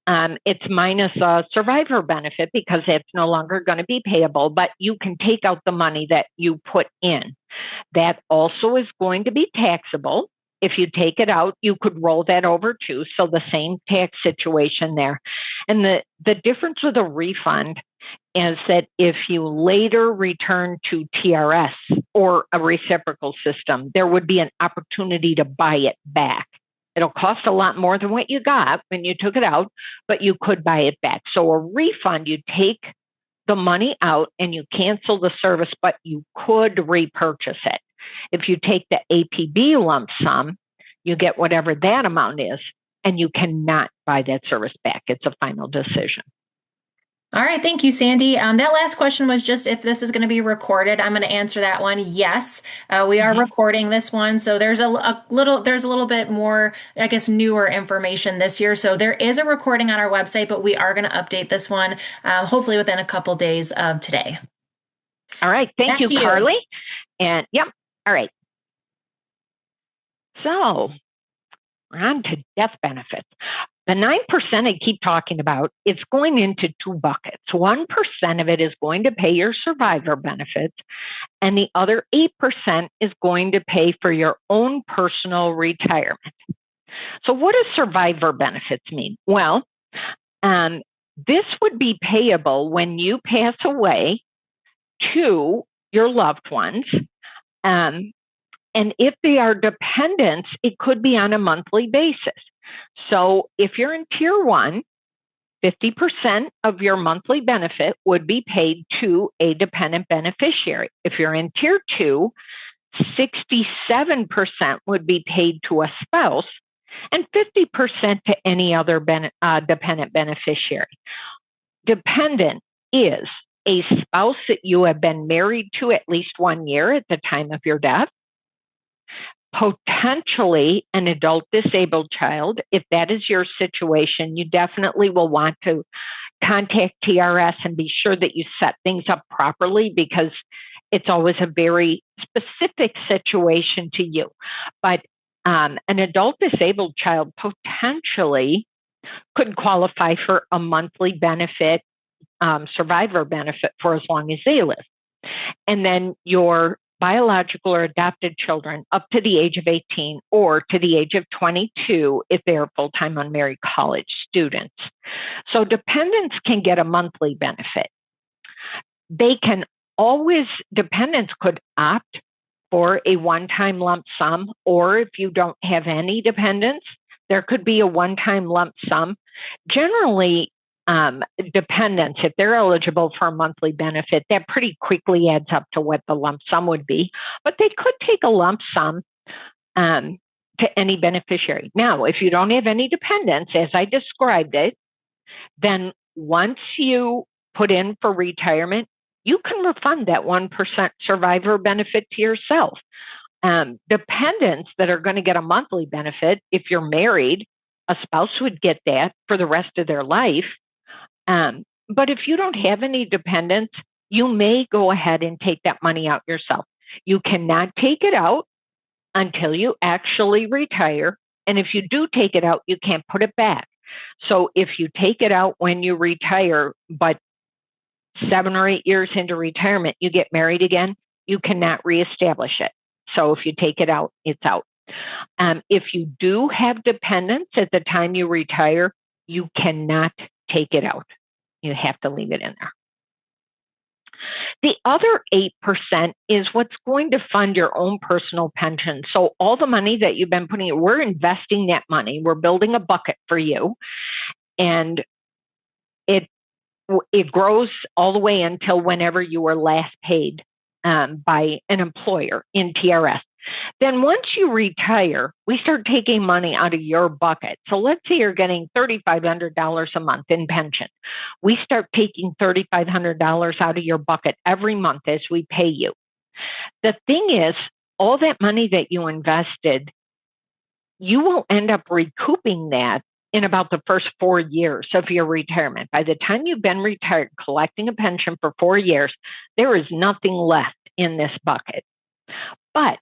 It's minus a survivor benefit because it's no longer going to be payable, but you can take out the money that you put in. That also is going to be taxable. If you take it out, you could roll that over too. So the same tax situation there. And the difference with a refund is that if you later return to TRS or a reciprocal system, there would be an opportunity to buy it back. It'll cost a lot more than what you got when you took it out, but you could buy it back. So a refund, you take the money out and you cancel the service, but you could repurchase it. If you take the APB lump sum, you get whatever that amount is, and you cannot buy that service back. It's a final decision. All right, thank you, Sandy. That last question was just if this is going to be recorded. I'm going to answer that one. Yes, we are Mhm. recording this one, so there's a little bit more, I guess, newer information this year. So there is a recording on our website, but we are going to update this one, hopefully within a couple days of today. All right. Thank Back you, to you. Carly. And yep. All right. So we're on to death benefits. The 9% I keep talking about, it's going into two buckets. 1% of it is going to pay your survivor benefits, and the other 8% is going to pay for your own personal retirement. So what does survivor benefits mean? Well, this would be payable when you pass away to your loved ones. And if they are dependents, it could be on a monthly basis. So if you're in tier one, 50% of your monthly benefit would be paid to a dependent beneficiary. If you're in tier two, 67% would be paid to a spouse and 50% to any other dependent beneficiary. Dependent is a spouse that you have been married to at least 1 year at the time of your death, potentially an adult disabled child. If that is your situation, you definitely will want to contact TRS and be sure that you set things up properly, because it's always a very specific situation to you. But an adult disabled child potentially could qualify for a monthly benefit, survivor benefit, for as long as they live. And then your biological or adopted children up to the age of 18 or to the age of 22 if they are full-time unmarried college students. So dependents can get a monthly benefit. They can always, dependents could opt for a one-time lump sum, or if you don't have any dependents, there could be a one-time lump sum. Generally, dependents, if they're eligible for a monthly benefit, that pretty quickly adds up to what the lump sum would be. But they could take a lump sum to any beneficiary. Now, if you don't have any dependents, as I described it, then once you put in for retirement, you can refund that 1% survivor benefit to yourself. Dependents that are going to get a monthly benefit, if you're married, a spouse would get that for the rest of their life. But if you don't have any dependents, you may go ahead and take that money out yourself. You cannot take it out until you actually retire. And if you do take it out, you can't put it back. So if you take it out when you retire, but 7 or 8 years into retirement, you get married again, you cannot reestablish it. So if you take it out, it's out. If you do have dependents at the time you retire, you cannot take it out. You have to leave it in there. The other 8% is what's going to fund your own personal pension. So all the money that you've been putting, we're investing that money. We're building a bucket for you. And it grows all the way until whenever you were last paid by an employer in TRS. Then once you retire, we start taking money out of your bucket. So let's say you're getting $3,500 a month in pension. We start taking $3,500 out of your bucket every month as we pay you. The thing is, all that money that you invested, you will end up recouping that in about the first 4 years of your retirement. By the time you've been retired, collecting a pension for 4 years, there is nothing left in this bucket. But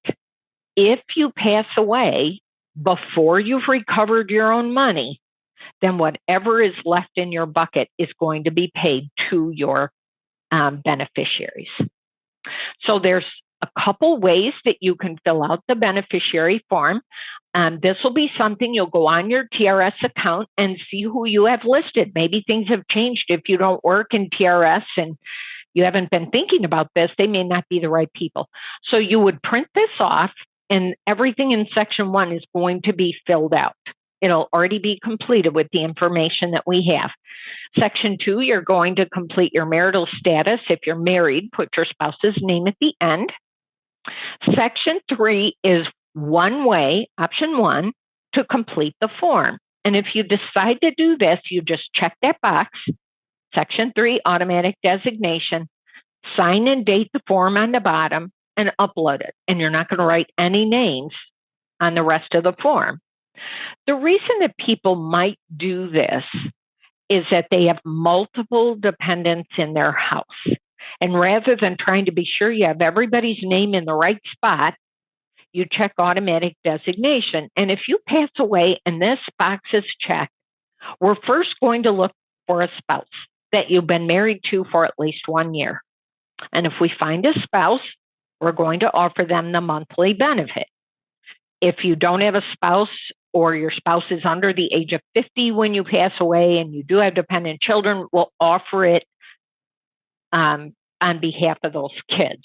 if you pass away before you've recovered your own money, then whatever is left in your bucket is going to be paid to your beneficiaries. So there's a couple ways that you can fill out the beneficiary form. This will be something you'll go on your TRS account and see who you have listed. Maybe things have changed if you don't work in TRS and you haven't been thinking about this. They may not be the right people. So you would print this off, and everything in section 1 is going to be filled out. It'll already be completed with the information that we have. Section 2, you're going to complete your marital status. If you're married, put your spouse's name at the end. Section 3 is one way, option 1, to complete the form. And if you decide to do this, you just check that box Section 3, automatic designation, sign and date the form on the bottom, and upload it. And you're not going to write any names on the rest of the form. The reason that people might do this is that they have multiple dependents in their house. And rather than trying to be sure you have everybody's name in the right spot, you check automatic designation. And if you pass away and this box is checked, we're first going to look for a spouse that you've been married to for at least 1 year. And if we find a spouse, we're going to offer them the monthly benefit. If you don't have a spouse or your spouse is under the age of 50 when you pass away and you do have dependent children, we'll offer it on behalf of those kids.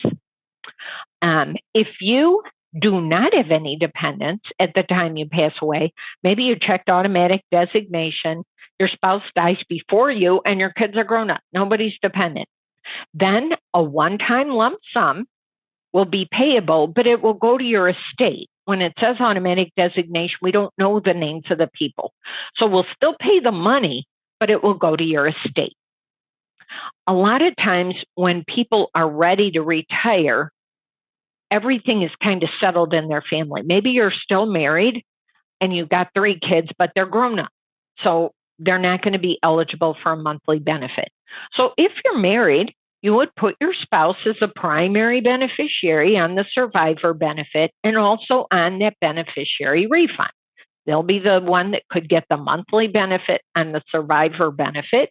If you do not have any dependents at the time you pass away, maybe you checked automatic designation, your spouse dies before you, and your kids are grown up. Nobody's dependent. Then a one-time lump sum will be payable, but it will go to your estate. When it says automatic designation, we don't know the names of the people. So we'll still pay the money, but it will go to your estate. A lot of times when people are ready to retire, everything is kind of settled in their family. Maybe you're still married and you've got 3 kids, but they're grown up. So they're not going to be eligible for a monthly benefit. So if you're married, you would put your spouse as a primary beneficiary on the survivor benefit and also on that beneficiary refund. They'll be the one that could get the monthly benefit on the survivor benefit.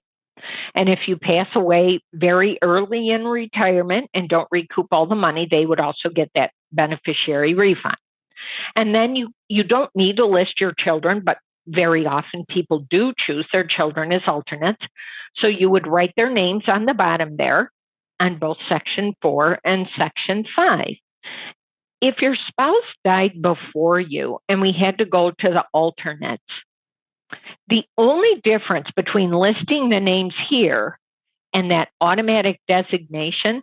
And if you pass away very early in retirement and don't recoup all the money, they would also get that beneficiary refund. And then you don't need to list your children, but very often people do choose their children as alternates. So you would write their names on the bottom there on both Section 4 and Section 5. If your spouse died before you and we had to go to the alternates, the only difference between listing the names here and that automatic designation,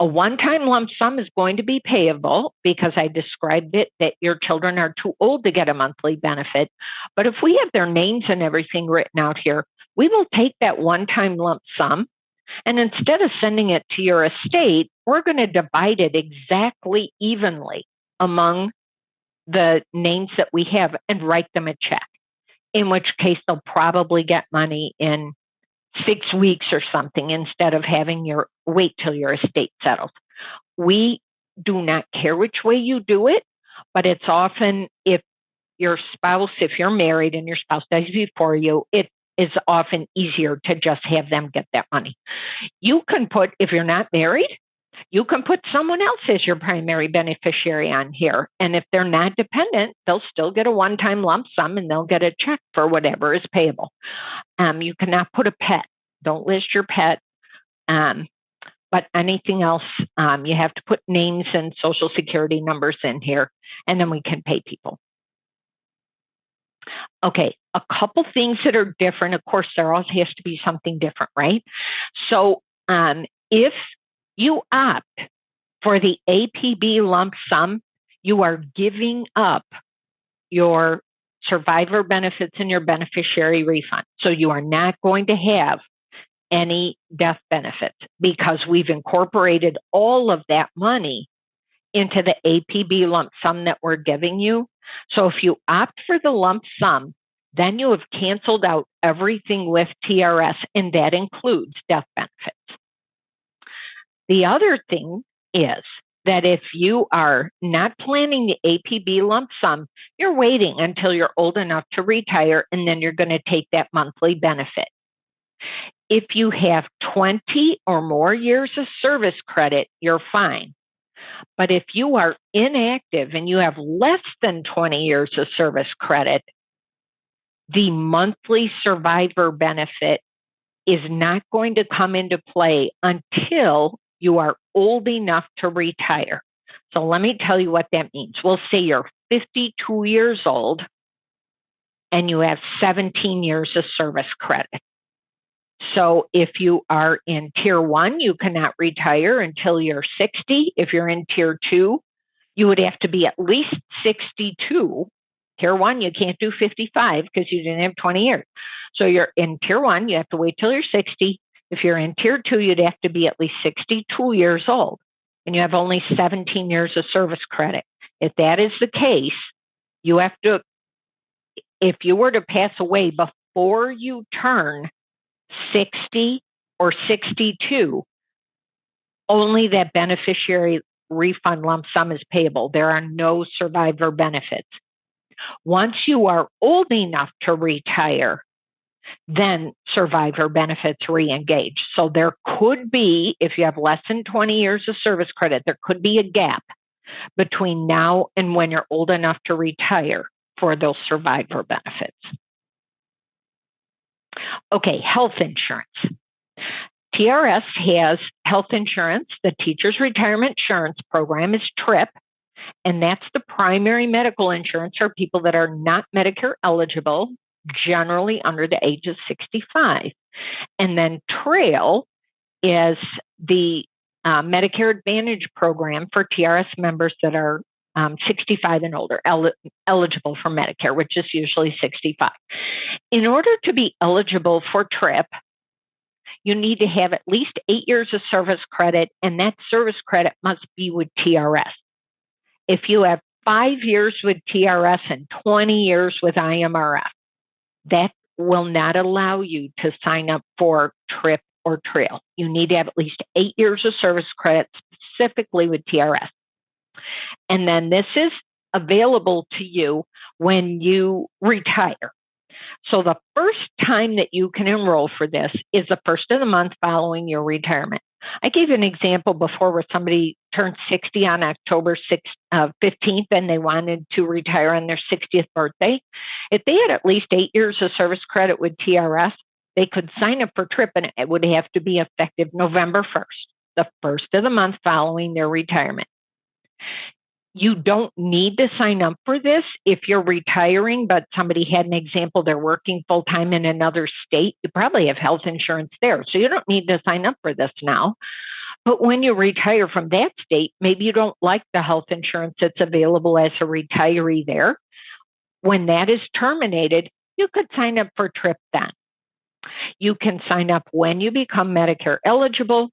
a one-time lump sum is going to be payable because I described it that your children are too old to get a monthly benefit. But if we have their names and everything written out here, we will take that one-time lump sum, and instead of sending it to your estate, we're going to divide it exactly evenly among the names that we have and write them a check, in which case they'll probably get money in 6 weeks or something instead of having your wait till your estate settles. We do not care which way you do it, but it's often if you're married and your spouse dies before you, it is often easier to just have them get that money. You can put, if you're not married, you can put someone else as your primary beneficiary on here. And if they're not dependent, they'll still get a one-time lump sum and they'll get a check for whatever is payable. You cannot put a pet. Don't list your pet. But anything else, you have to put names and social security numbers in here, and then we can pay people. Okay, a couple things that are different. Of course, there always has to be something different, right? So if you opt for the APB lump sum, you are giving up your survivor benefits and your beneficiary refund. So you are not going to have any death benefits because we've incorporated all of that money into the APB lump sum that we're giving you. So if you opt for the lump sum, then you have canceled out everything with TRS, and that includes death benefits. The other thing is that if you are not planning the APB lump sum, you're waiting until you're old enough to retire, and then you're going to take that monthly benefit. If you have 20 or more years of service credit, you're fine. But if you are inactive and you have less than 20 years of service credit, the monthly survivor benefit is not going to come into play until you are old enough to retire. So let me tell you what that means. We'll say you're 52 years old and you have 17 years of service credit. So if you are in Tier 1, you cannot retire until you're 60. If you're in Tier 2, you would have to be at least 62 Tier 1, you can't do 55 because you didn't have 20 years. So you're in Tier 1, you have to wait till you're 60. If you're in Tier 2, you'd have to be at least 62 years old, and you have only 17 years of service credit. If that is the case, you have to, if you were to pass away before you turn 60 or 62, only that beneficiary refund lump sum is payable. There are no survivor benefits. Once you are old enough to retire, then survivor benefits re-engage. So there could be, if you have less than 20 years of service credit, there could be a gap between now and when you're old enough to retire for those survivor benefits. Okay, health insurance. TRS has health insurance. The Teachers Retirement Insurance Program is TRIP, and that's the primary medical insurance for people that are not Medicare eligible, generally under the age of 65. And then TRAIL is the Medicare Advantage program for TRS members that are 65 and older, eligible for Medicare, which is usually 65. In order to be eligible for TRIP, you need to have at least 8 years of service credit, and that service credit must be with TRS. If you have 5 years with TRS and 20 years with IMRF, that will not allow you to sign up for TRIP or TRAIL. You need to have at least 8 years of service credit specifically with TRS. And then this is available to you when you retire. So the first time that you can enroll for this is the first of the month following your retirement. I gave an example before where somebody turned 60 on October 15th and they wanted to retire on their 60th birthday. If they had at least 8 years of service credit with TRS, they could sign up for TRIP, and it would have to be effective November 1st, the first of the month following their retirement. You don't need to sign up for this if you're retiring, but somebody had an example, they're working full-time in another state. You probably have health insurance there, so you don't need to sign up for this now. But when you retire from that state, maybe you don't like the health insurance that's available as a retiree there. When that is terminated, you could sign up for TRIP then. You can sign up when you become Medicare eligible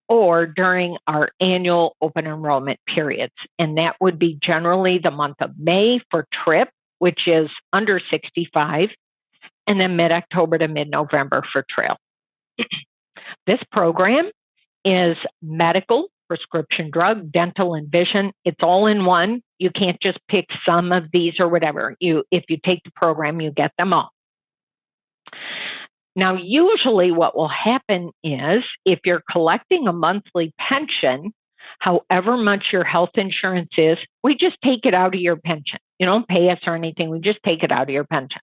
or during our annual open enrollment periods. And that would be generally the month of May for TRIP, which is under 65, and then mid-October to mid-November for TRAIL. This program is medical, prescription drug, dental, and vision. It's all in one. You can't just pick some of these or whatever. If you take the program, you get them all. Now, usually what will happen is if you're collecting a monthly pension, however much your health insurance is, we just take it out of your pension. You don't pay us or anything. We just take it out of your pension.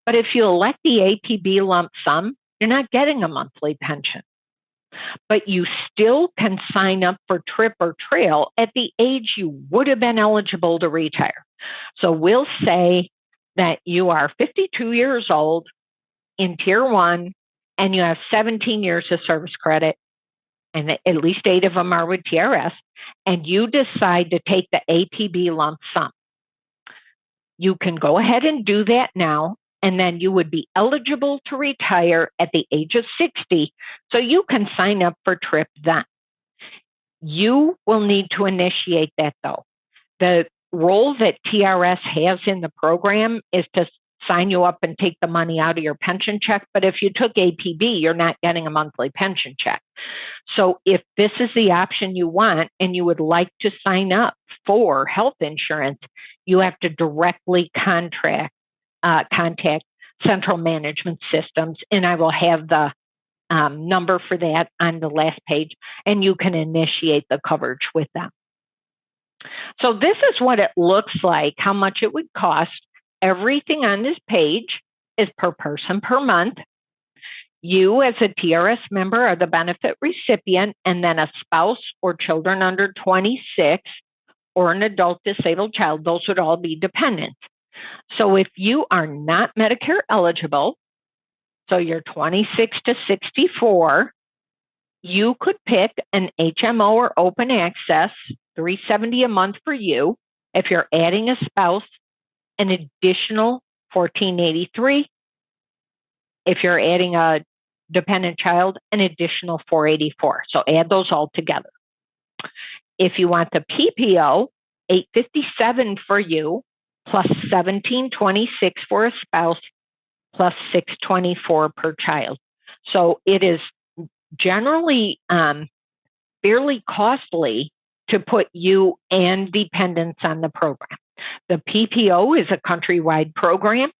But if you elect the APB lump sum, you're not getting a monthly pension. But you still can sign up for TRIP or TRAIL at the age you would have been eligible to retire. So we'll say that you are 52 years old in Tier 1, and you have 17 years of service credit, and at least 8 of them are with TRS, and you decide to take the APB lump sum. You can go ahead and do that now, and then you would be eligible to retire at the age of 60, so you can sign up for TRIP then. You will need to initiate that, though. The role that TRS has in the program is to sign you up and take the money out of your pension check. But if you took APB, you're not getting a monthly pension check. So if this is the option you want and you would like to sign up for health insurance, you have to directly contact Central Management Systems. And I will have the number for that on the last page, and you can initiate the coverage with them. So this is what it looks like, how much it would cost. Everything on this page is per person per month. You as a TRS member are the benefit recipient, and then a spouse or children under 26 or an adult disabled child, those would all be dependents. So if you are not Medicare eligible, so you're 26 to 64, you could pick an HMO or open access, $370 a month for you. If you're adding a spouse, an additional $1,483. If you're adding a dependent child, an additional $484. So add those all together. If you want the PPO, $857 for you, plus $1,726 for a spouse, plus $624 per child. So it is generally fairly costly to put you and dependents on the program. The PPO is a countrywide program.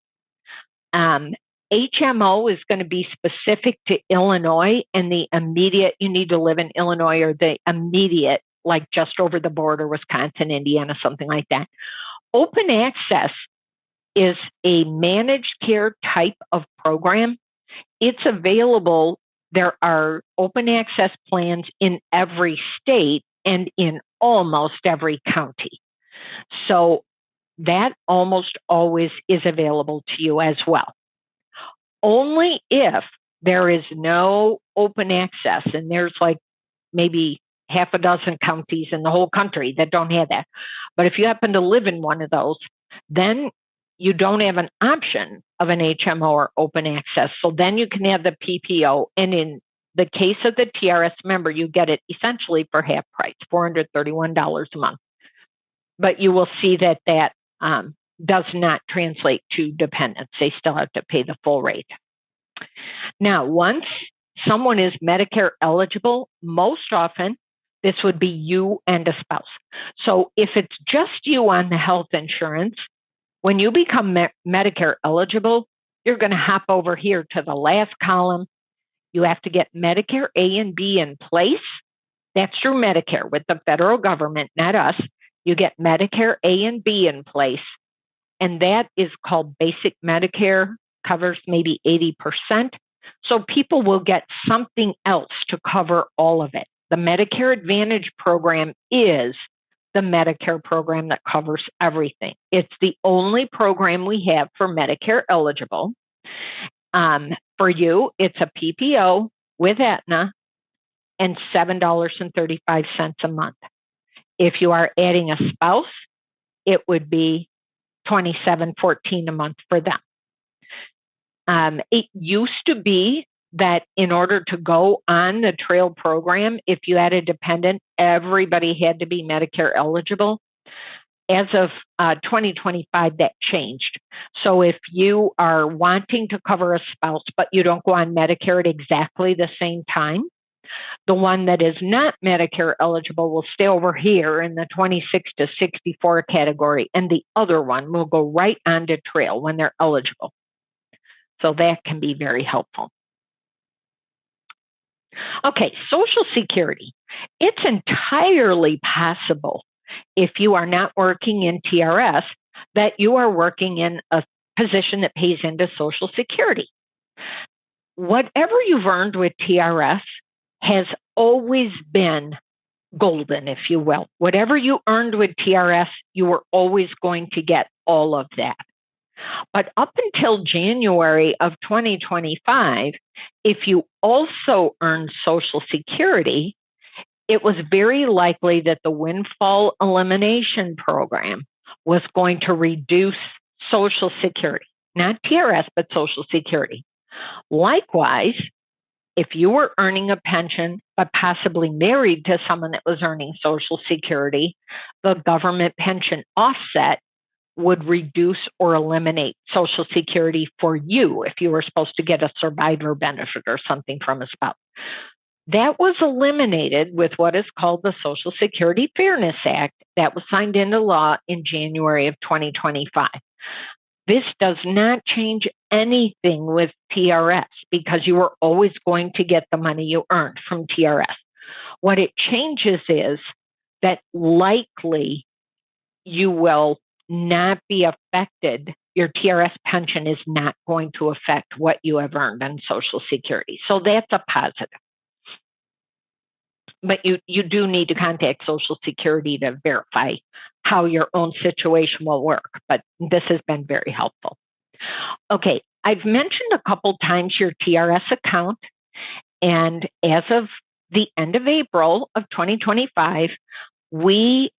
HMO is going to be specific to Illinois and the immediate, you need to live in Illinois or the immediate, like just over the border, Wisconsin, Indiana, something like that. Open access is a managed care type of program. It's available. There are open access plans in every state and in almost every county. So that almost always is available to you as well. Only if there is no open access, and there's like maybe half a dozen counties in the whole country that don't have that. But if you happen to live in one of those, then you don't have an option of an HMO or open access. So then you can have the PPO. And in the case of the TRS member, you get it essentially for half price, $431 a month. But you will see that that does not translate to dependents. They still have to pay the full rate. Now, once someone is Medicare eligible, most often this would be you and a spouse. So if it's just you on the health insurance, when you become Medicare eligible, you're going to hop over here to the last column. You have to get Medicare A and B in place. That's through Medicare with the federal government, not us. You get Medicare A and B in place, and that is called basic Medicare, covers maybe 80%. So people will get something else to cover all of it. The Medicare Advantage program is the Medicare program that covers everything. It's the only program we have for Medicare eligible. For you, it's a PPO with Aetna and $7.35 a month. If you are adding a spouse, it would be $27.14 a month for them. It used to be that in order to go on the trail program, if you had a dependent, everybody had to be Medicare eligible. As of 2025, that changed. So if you are wanting to cover a spouse, but you don't go on Medicare at exactly the same time, the one that is not Medicare eligible will stay over here in the 26 to 64 category, and the other one will go right onto trail when they're eligible. So that can be very helpful. Okay, Social Security. It's entirely possible, if you are not working in TRS, that you are working in a position that pays into Social Security. Whatever you've earned with TRS has always been golden, if you will. Whatever you earned with TRS, you were always going to get all of that. But up until January of 2025, if you also earned Social Security, it was very likely that the windfall elimination program was going to reduce Social Security, not TRS, but Social Security. Likewise, if you were earning a pension, but possibly married to someone that was earning Social Security, the government pension offset would reduce or eliminate Social Security for you if you were supposed to get a survivor benefit or something from a spouse. That was eliminated with what is called the Social Security Fairness Act that was signed into law in January of 2025. This does not change anything with TRS because you are always going to get the money you earned from TRS. What it changes is that likely you will not be affected. Your TRS pension is not going to affect what you have earned on Social Security. So that's a positive. But you do need to contact Social Security to verify how your own situation will work. But this has been very helpful. Okay, I've mentioned a couple times your TRS account. And as of the end of April of 2025, we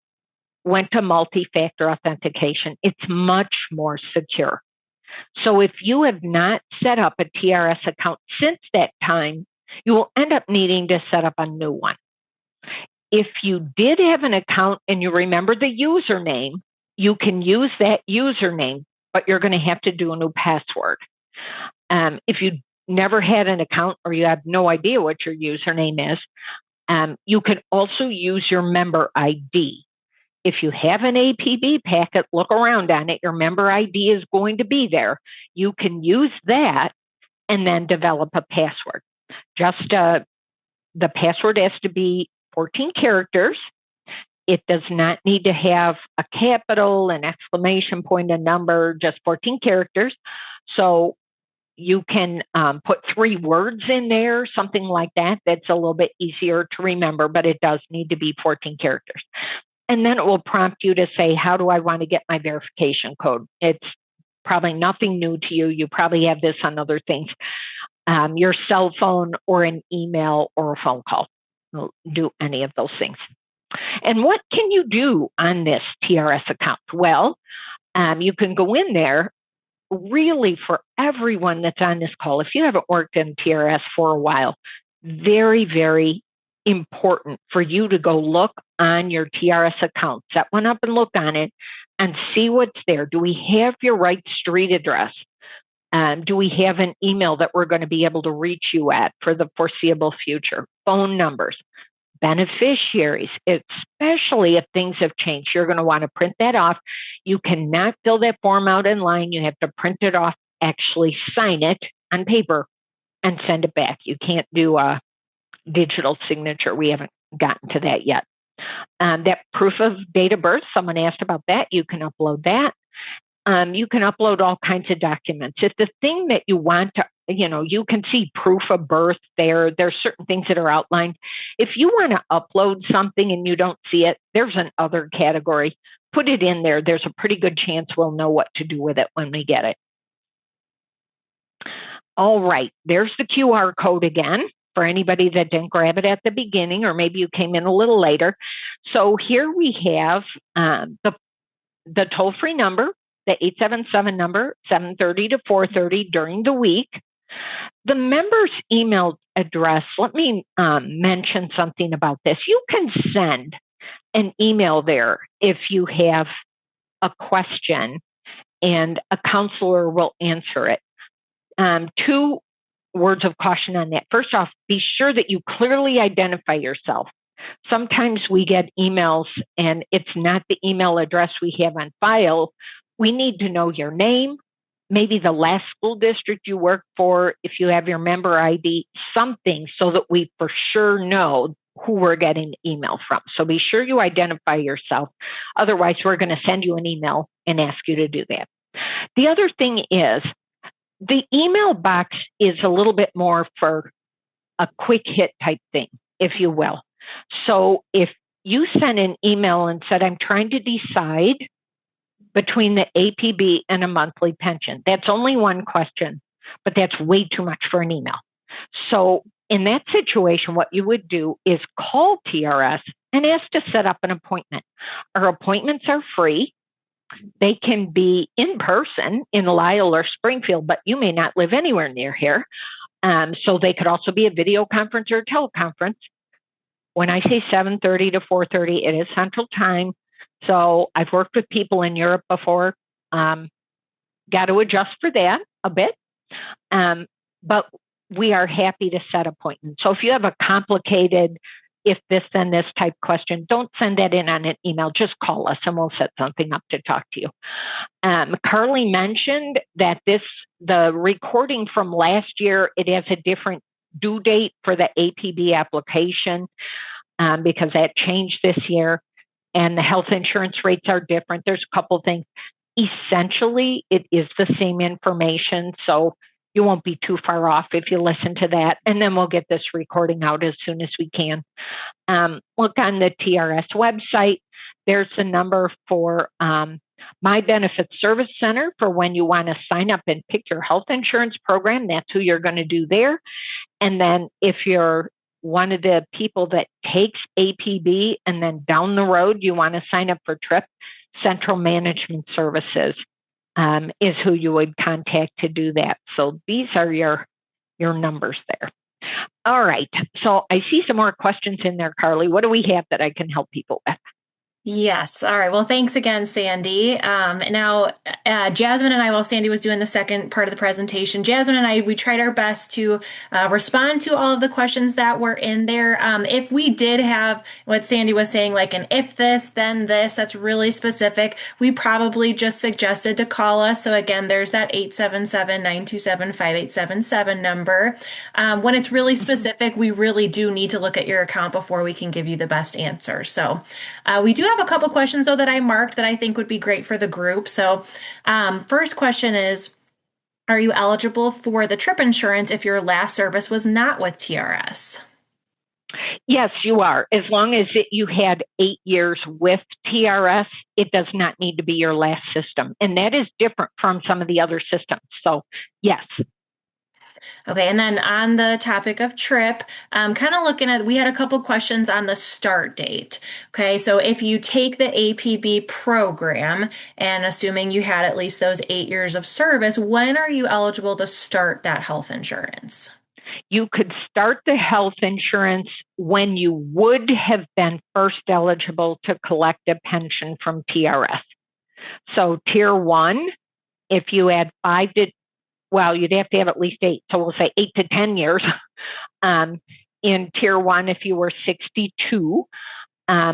went to multi-factor authentication. It's much more secure. So if you have not set up a TRS account since that time, you will end up needing to set up a new one. If you did have an account and you remember the username, you can use that username, but you're going to have to do a new password. If you never had an account or you have no idea what your username is, you can also use your member ID. If you have an APB packet, look around on it. Your member ID is going to be there. You can use that and then develop a password. Just the password has to be 14 characters. It does not need to have a capital, an exclamation point, a number, just 14 characters. So you can put 3 words in there, something like that. That's a little bit easier to remember, but it does need to be 14 characters. And then it will prompt you to say, how do I want to get my verification code? It's probably nothing new to you. You probably have this on other things, your cell phone or an email or a phone call. We'll do any of those things. And what can you do on this TRS account? Well, you can go in there. Really, for everyone that's on this call, if you haven't worked in TRS for a while, very, very important for you to go look on your TRS account. Set one up and look on it and see what's there. Do we have your right street address? Do we have an email that we're going to be able to reach you at for the foreseeable future? Phone numbers, beneficiaries, especially if things have changed. You're going to want to print that off. You cannot fill that form out in line. You have to print it off, actually sign it on paper and send it back. You can't do a digital signature. We haven't gotten to that yet. That proof of date of birth, someone asked about that. You can upload that. You can upload all kinds of documents. If the thing that you want to, you can see proof of birth there. There's certain things that are outlined. If you want to upload something and you don't see it, there's an other category. Put it in there. There's a pretty good chance we'll know what to do with it when we get it. All right, there's the QR code again for anybody that didn't grab it at the beginning, or maybe you came in a little later. So here we have the toll-free number, the 877 number, 7:30 to 4:30 during the week. The member's email address, let me mention something about this. You can send an email there if you have a question, and a counselor will answer it. 2 words of caution on that. First off, be sure that you clearly identify yourself. Sometimes we get emails and it's not the email address we have on file. We need to know your name, maybe the last school district you work for, if you have your member ID, something so that we for sure know who we're getting the email from. So be sure you identify yourself. Otherwise, we're going to send you an email and ask you to do that. The other thing is, the email box is a little bit more for a quick hit type thing, if you will. So if you send an email and said, I'm trying to decide between the APB and a monthly pension, that's only one question, but that's way too much for an email. So in that situation, what you would do is call TRS and ask to set up an appointment. Our appointments are free. They can be in person in Lisle or Springfield, but you may not live anywhere near here. So they could also be a video conference or a teleconference. When I say 7:30 to 4:30, it is Central Time. So I've worked with people in Europe before. Got to adjust for that a bit. But we are happy to set appointments. So if you have a complicated if this, then this type question, don't send that in on an email. Just call us and we'll set something up to talk to you. Carly mentioned that the recording from last year, it has a different due date for the APB application because that changed this year, and the health insurance rates are different. There's a couple things. Essentially, it is the same information, so you won't be too far off if you listen to that, and then we'll get this recording out as soon as we can. Look on the TRS website. There's the number for My Benefit Service Center for when you want to sign up and pick your health insurance program. That's who you're going to do there. And then if you're one of the people that takes APB and then down the road you want to sign up for TRIP, Central Management Services is who you would contact to do that. So these are your numbers there. All right. So I see some more questions in there, Carly. What do we have that I can help people with? Yes. All right. Well, thanks again, Sandy. Now, Jasmine and I, while Sandy was doing the second part of the presentation, Jasmine and I, we tried our best to respond to all of the questions that were in there. If we did have what Sandy was saying, like an if this, then this, that's really specific, we probably just suggested to call us. So again, there's that 877-927-5877 number. When it's really specific, we really do need to look at your account before we can give you the best answer. So we do have a couple questions though that I marked that I think would be great for the group. So first question is, are you eligible for the trip insurance if your last service was not with TRS? Yes, you are. As long as you had 8 years with TRS, it does not need to be your last system. And that is different from some of the other systems. So yes. Okay, and then on the topic of trip, kind of looking at, we had a couple questions on the start date. Okay, so if you take the APB program, and assuming you had at least those 8 years of service, when are you eligible to start that health insurance? You could start the health insurance when you would have been first eligible to collect a pension from TRS. So tier 1, if you had you'd have to have at least 8. So we'll say 8 to 10 years. In tier 1, if you were 62,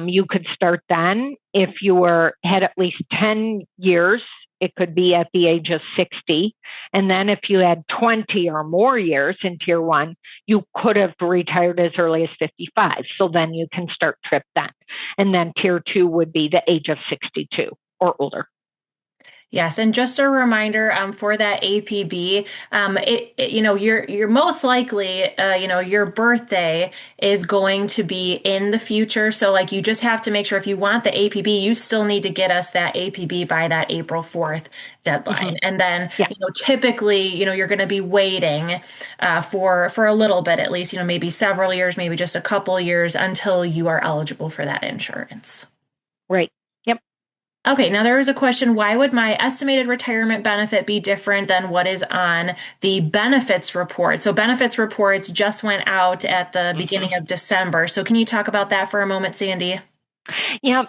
you could start then. If you had at least 10 years, it could be at the age of 60. And then if you had 20 or more years in tier 1, you could have retired as early as 55. So then you can start TRIP then. And then tier 2 would be the age of 62 or older. Yes, and just a reminder for that APB, you're most likely, your birthday is going to be in the future. So like you just have to make sure if you want the APB, you still need to get us that APB by that April 4th deadline. Mm-hmm. And then, yeah. Typically, you're going to be waiting for a little bit, at least, maybe several years, maybe just a couple years until you are eligible for that insurance. Right. Okay, now there was a question, why would my estimated retirement benefit be different than what is on the benefits report? So benefits reports just went out at the beginning of December. So can you talk about that for a moment, Sandy? Yeah,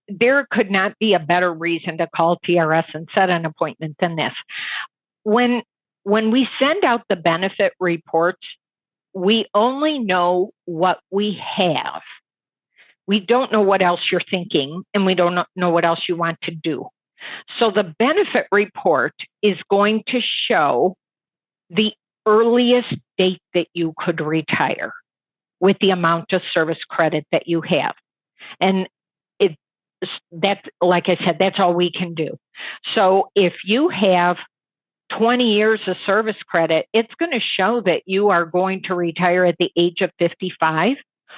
there could not be a better reason to call TRS and set an appointment than this. When we send out the benefit reports, we only know what we have. We don't know what else you're thinking, and we don't know what else you want to do. So the benefit report is going to show the earliest date that you could retire with the amount of service credit that you have. And that's, like I said, that's all we can do. So if you have 20 years of service credit, it's going to show that you are going to retire at the age of 55.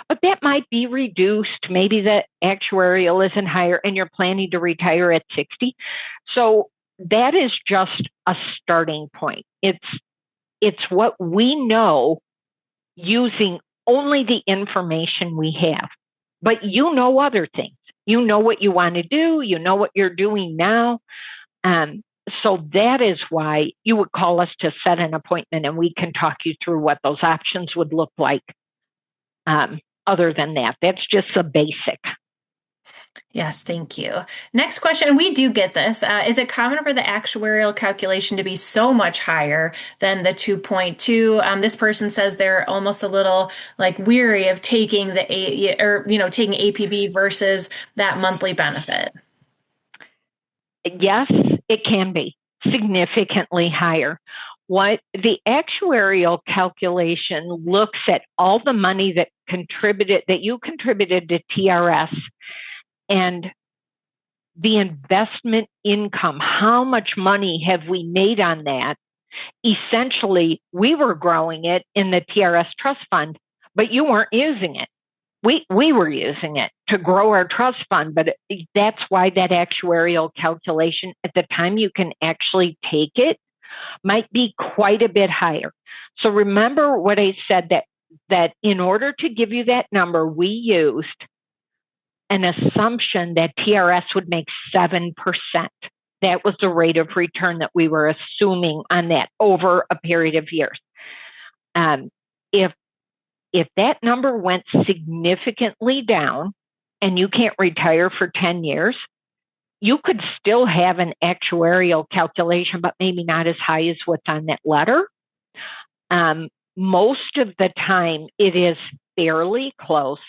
But that might be reduced. Maybe the actuarial isn't higher and you're planning to retire at 60. So that is just a starting point. It's what we know using only the information we have. But you know other things. You know what you want to do. You know what you're doing now. So that is why you would call us to set an appointment and we can talk you through what those options would look like. Other than that, that's just the basic. Yes, thank you. Next question, we do get this. Is it common for the actuarial calculation to be so much higher than the 2.2? This person says they're almost a little like weary of taking taking APB versus that monthly benefit. Yes, it can be significantly higher. What the actuarial calculation looks at all the money that you contributed to TRS and the investment income. How much money have we made on that? Essentially, we were growing it in the TRS trust fund, but you weren't using it. We were using it to grow our trust fund, but that's why that actuarial calculation at the time you can actually take it might be quite a bit higher. So remember what I said, that that in order to give you that number, we used an assumption that TRS would make 7%. That was the rate of return that we were assuming on that over a period of years. If that number went significantly down and you can't retire for 10 years, you could still have an actuarial calculation, but maybe not as high as what's on that letter. Most of the time, it is fairly close.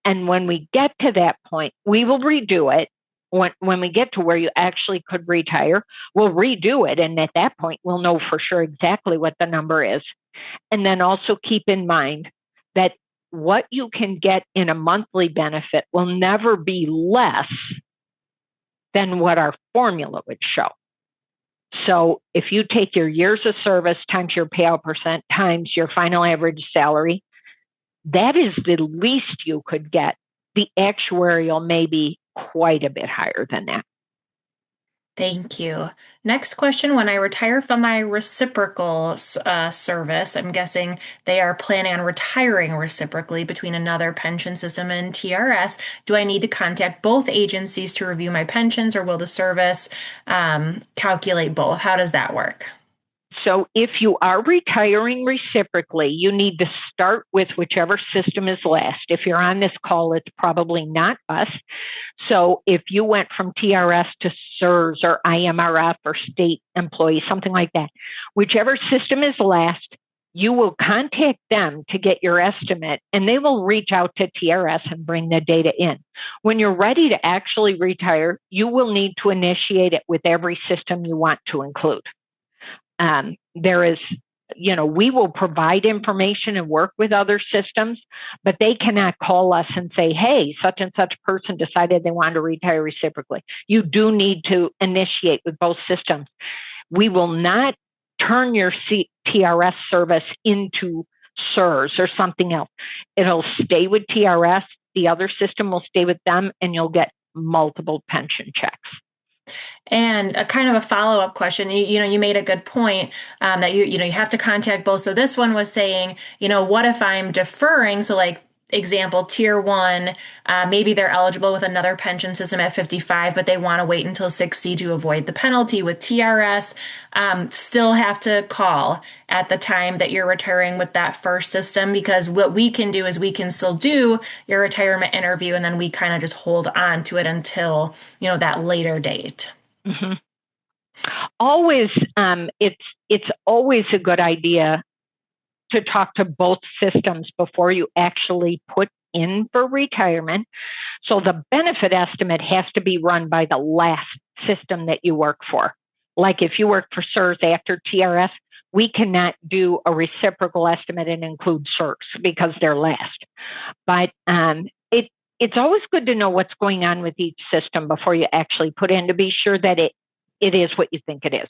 And when we get to that point, we will redo it. When we get to where you actually could retire, we'll redo it. And at that point, we'll know for sure exactly what the number is. And then also keep in mind that what you can get in a monthly benefit will never be less than what our formula would show. So if you take your years of service times your payout percent times your final average salary, that is the least you could get. The actuarial may be quite a bit higher than that. Thank you. Next question. When I retire from my reciprocal service, I'm guessing they are planning on retiring reciprocally between another pension system and TRS. Do I need to contact both agencies to review my pensions, or will the service calculate both? How does that work? So if you are retiring reciprocally, you need to start with whichever system is last. If you're on this call, it's probably not us. So if you went from TRS to SERS or IMRF or state employee, something like that, whichever system is last, you will contact them to get your estimate, and they will reach out to TRS and bring the data in. When you're ready to actually retire, you will need to initiate it with every system you want to include. We will provide information and work with other systems, but they cannot call us and say, hey, such and such person decided they wanted to retire reciprocally. You do need to initiate with both systems. We will not turn your TRS service into SERS or something else. It'll stay with TRS. The other system will stay with them, and you'll get multiple pension checks. And a kind of a follow-up question, you made a good point that you have to contact both. So this one was saying, what if I'm deferring? So like example, tier one, maybe they're eligible with another pension system at 55, but they want to wait until 60 to avoid the penalty with TRS. Still have to call at the time that you're retiring with that first system, because what we can do is we can still do your retirement interview, and then we kind of just hold on to it until, that later date. Mm-hmm. Always, it's always a good idea to talk to both systems before you actually put in for retirement. So the benefit estimate has to be run by the last system that you work for. Like if you work for SERS after TRS, we cannot do a reciprocal estimate and include SERS because they're last. But it's always good to know what's going on with each system before you actually put in, to be sure that it is what you think it is.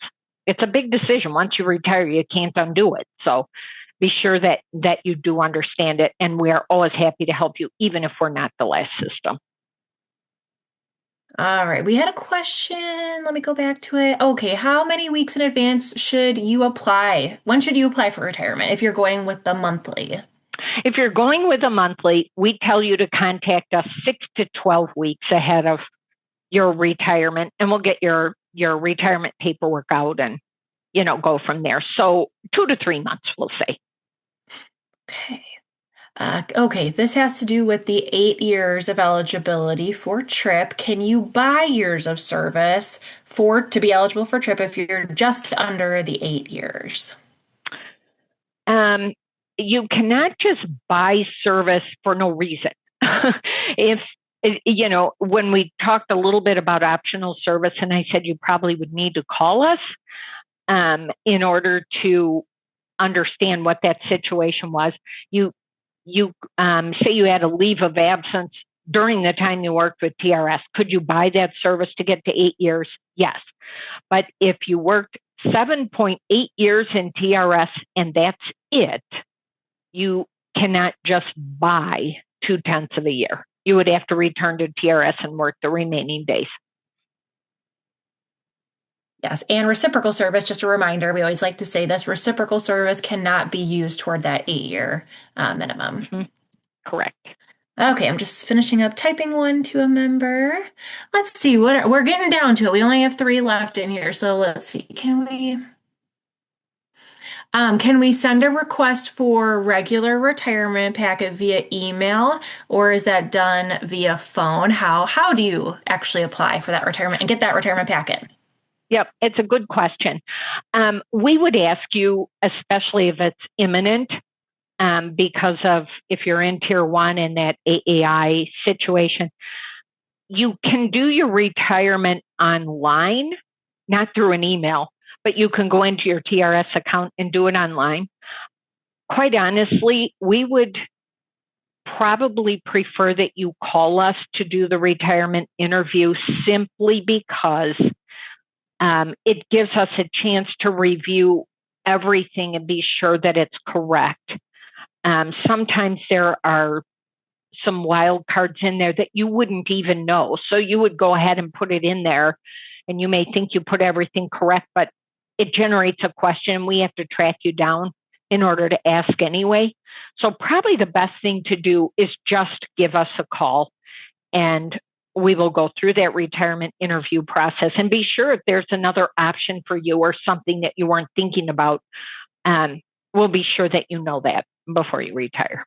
It's a big decision. Once you retire, you can't undo it. So be sure that you do understand it, and we are always happy to help you, even if we're not the last system. All right, we had a question. Let me go back to it. Okay, how many weeks in advance should you apply? When should you apply for retirement if you're going with the monthly? If you're going with a monthly, we tell you to contact us 6 to 12 weeks ahead of your retirement, and we'll get your retirement paperwork out and, go from there. So 2 to 3 months, we'll say. Okay. Okay, this has to do with the 8 years of eligibility for TRIP. Can you buy years of service to be eligible for TRIP if you're just under the 8 years? You cannot just buy service for no reason. When we talked a little bit about optional service, and I said you probably would need to call us in order to understand what that situation was. You say you had a leave of absence during the time you worked with TRS. Could you buy that service to get to 8 years? Yes. But if you worked 7.8 years in TRS and that's it, you cannot just buy 0.2 of a year. You would have to return to TRS and work the remaining days. Yes, and reciprocal service, just a reminder, we always like to say this, reciprocal service cannot be used toward that 8-year minimum. Mhm. Correct. Okay, I'm just finishing up typing one to a member. Let's see we're getting down to it. We only have 3 left in here, so let's see. Can we send a request for regular retirement packet via email, or is that done via phone? How do you actually apply for that retirement and get that retirement packet? Yep, it's a good question. We would ask you, especially if it's imminent, because of if you're in tier one in that AAI situation, you can do your retirement online, not through an email, but you can go into your TRS account and do it online. Quite honestly, we would probably prefer that you call us to do the retirement interview simply because it gives us a chance to review everything and be sure that it's correct. Sometimes there are some wild cards in there that you wouldn't even know. So you would go ahead and put it in there, and you may think you put everything correct, but it generates a question, and we have to track you down in order to ask anyway. So probably the best thing to do is just give us a call, and we will go through that retirement interview process and be sure if there's another option for you or something that you weren't thinking about. We'll be sure that you know that before you retire.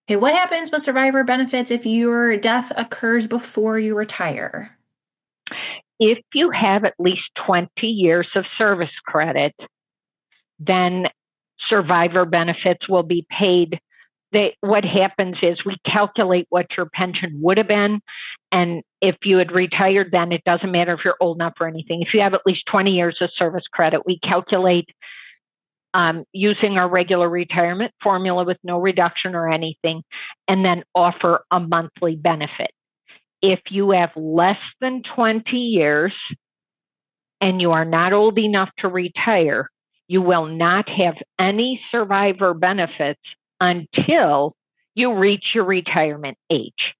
Okay, what happens with survivor benefits if your death occurs before you retire? If you have at least 20 years of service credit, then survivor benefits will be paid. What happens is we calculate what your pension would have been. And if you had retired, then it doesn't matter if you're old enough or anything. If you have at least 20 years of service credit, we calculate using our regular retirement formula with no reduction or anything, and then offer a monthly benefit. If you have less than 20 years and you are not old enough to retire, you will not have any survivor benefits until you reach your retirement age.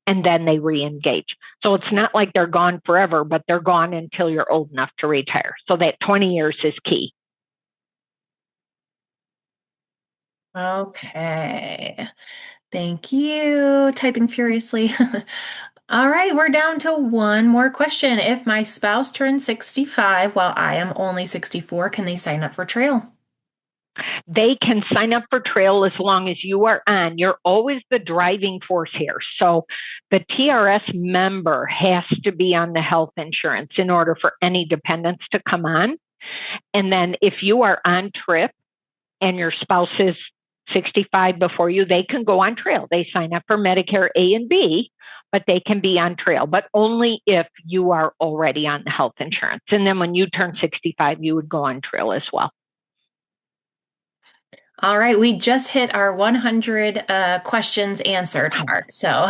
And then they re-engage. So it's not like they're gone forever, but they're gone until you're old enough to retire. So that 20 years is key. Okay. Thank you. Typing furiously. All right, we're down to one more question. If my spouse turns 65 while I am only 64, can they sign up for trail? They can sign up for trail as long as you are on. You're always the driving force here. So the TRS member has to be on the health insurance in order for any dependents to come on. And then if you are on trip and your spouse is 65 before you, they can go on trail. They sign up for Medicare A and B, but they can be on trail, but only if you are already on the health insurance. And then when you turn 65, you would go on trail as well. All right, we just hit our 100 questions answered mark. So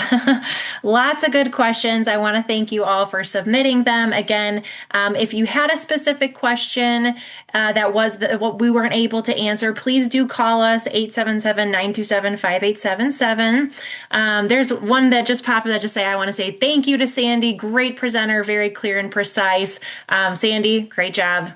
lots of good questions. I want to thank you all for submitting them. Again, if you had a specific question that was what we weren't able to answer, please do call us 877-927-5877. There's one that just popped up that just say, I want to say thank you to Sandy. Great presenter, very clear and precise. Sandy, great job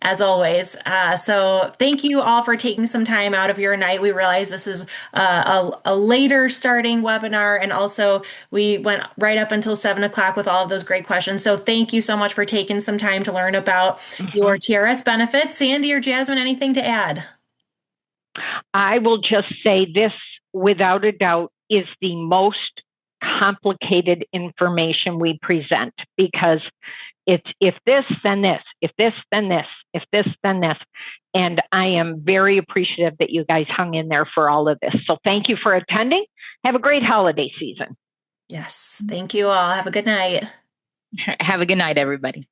as always. So thank you all for taking some time out of your night. We realize this is a later starting webinar, and also we went right up until 7 o'clock with all of those great questions. So thank you so much for taking some time to learn about your TRS benefits. Sandy or Jasmine, anything to add? I will just say this, without a doubt, is the most complicated information we present, because it's if this, then this, if this, then this, if this, then this. And I am very appreciative that you guys hung in there for all of this. So thank you for attending. Have a great holiday season. Yes. Thank you all. Have a good night. Have a good night, everybody.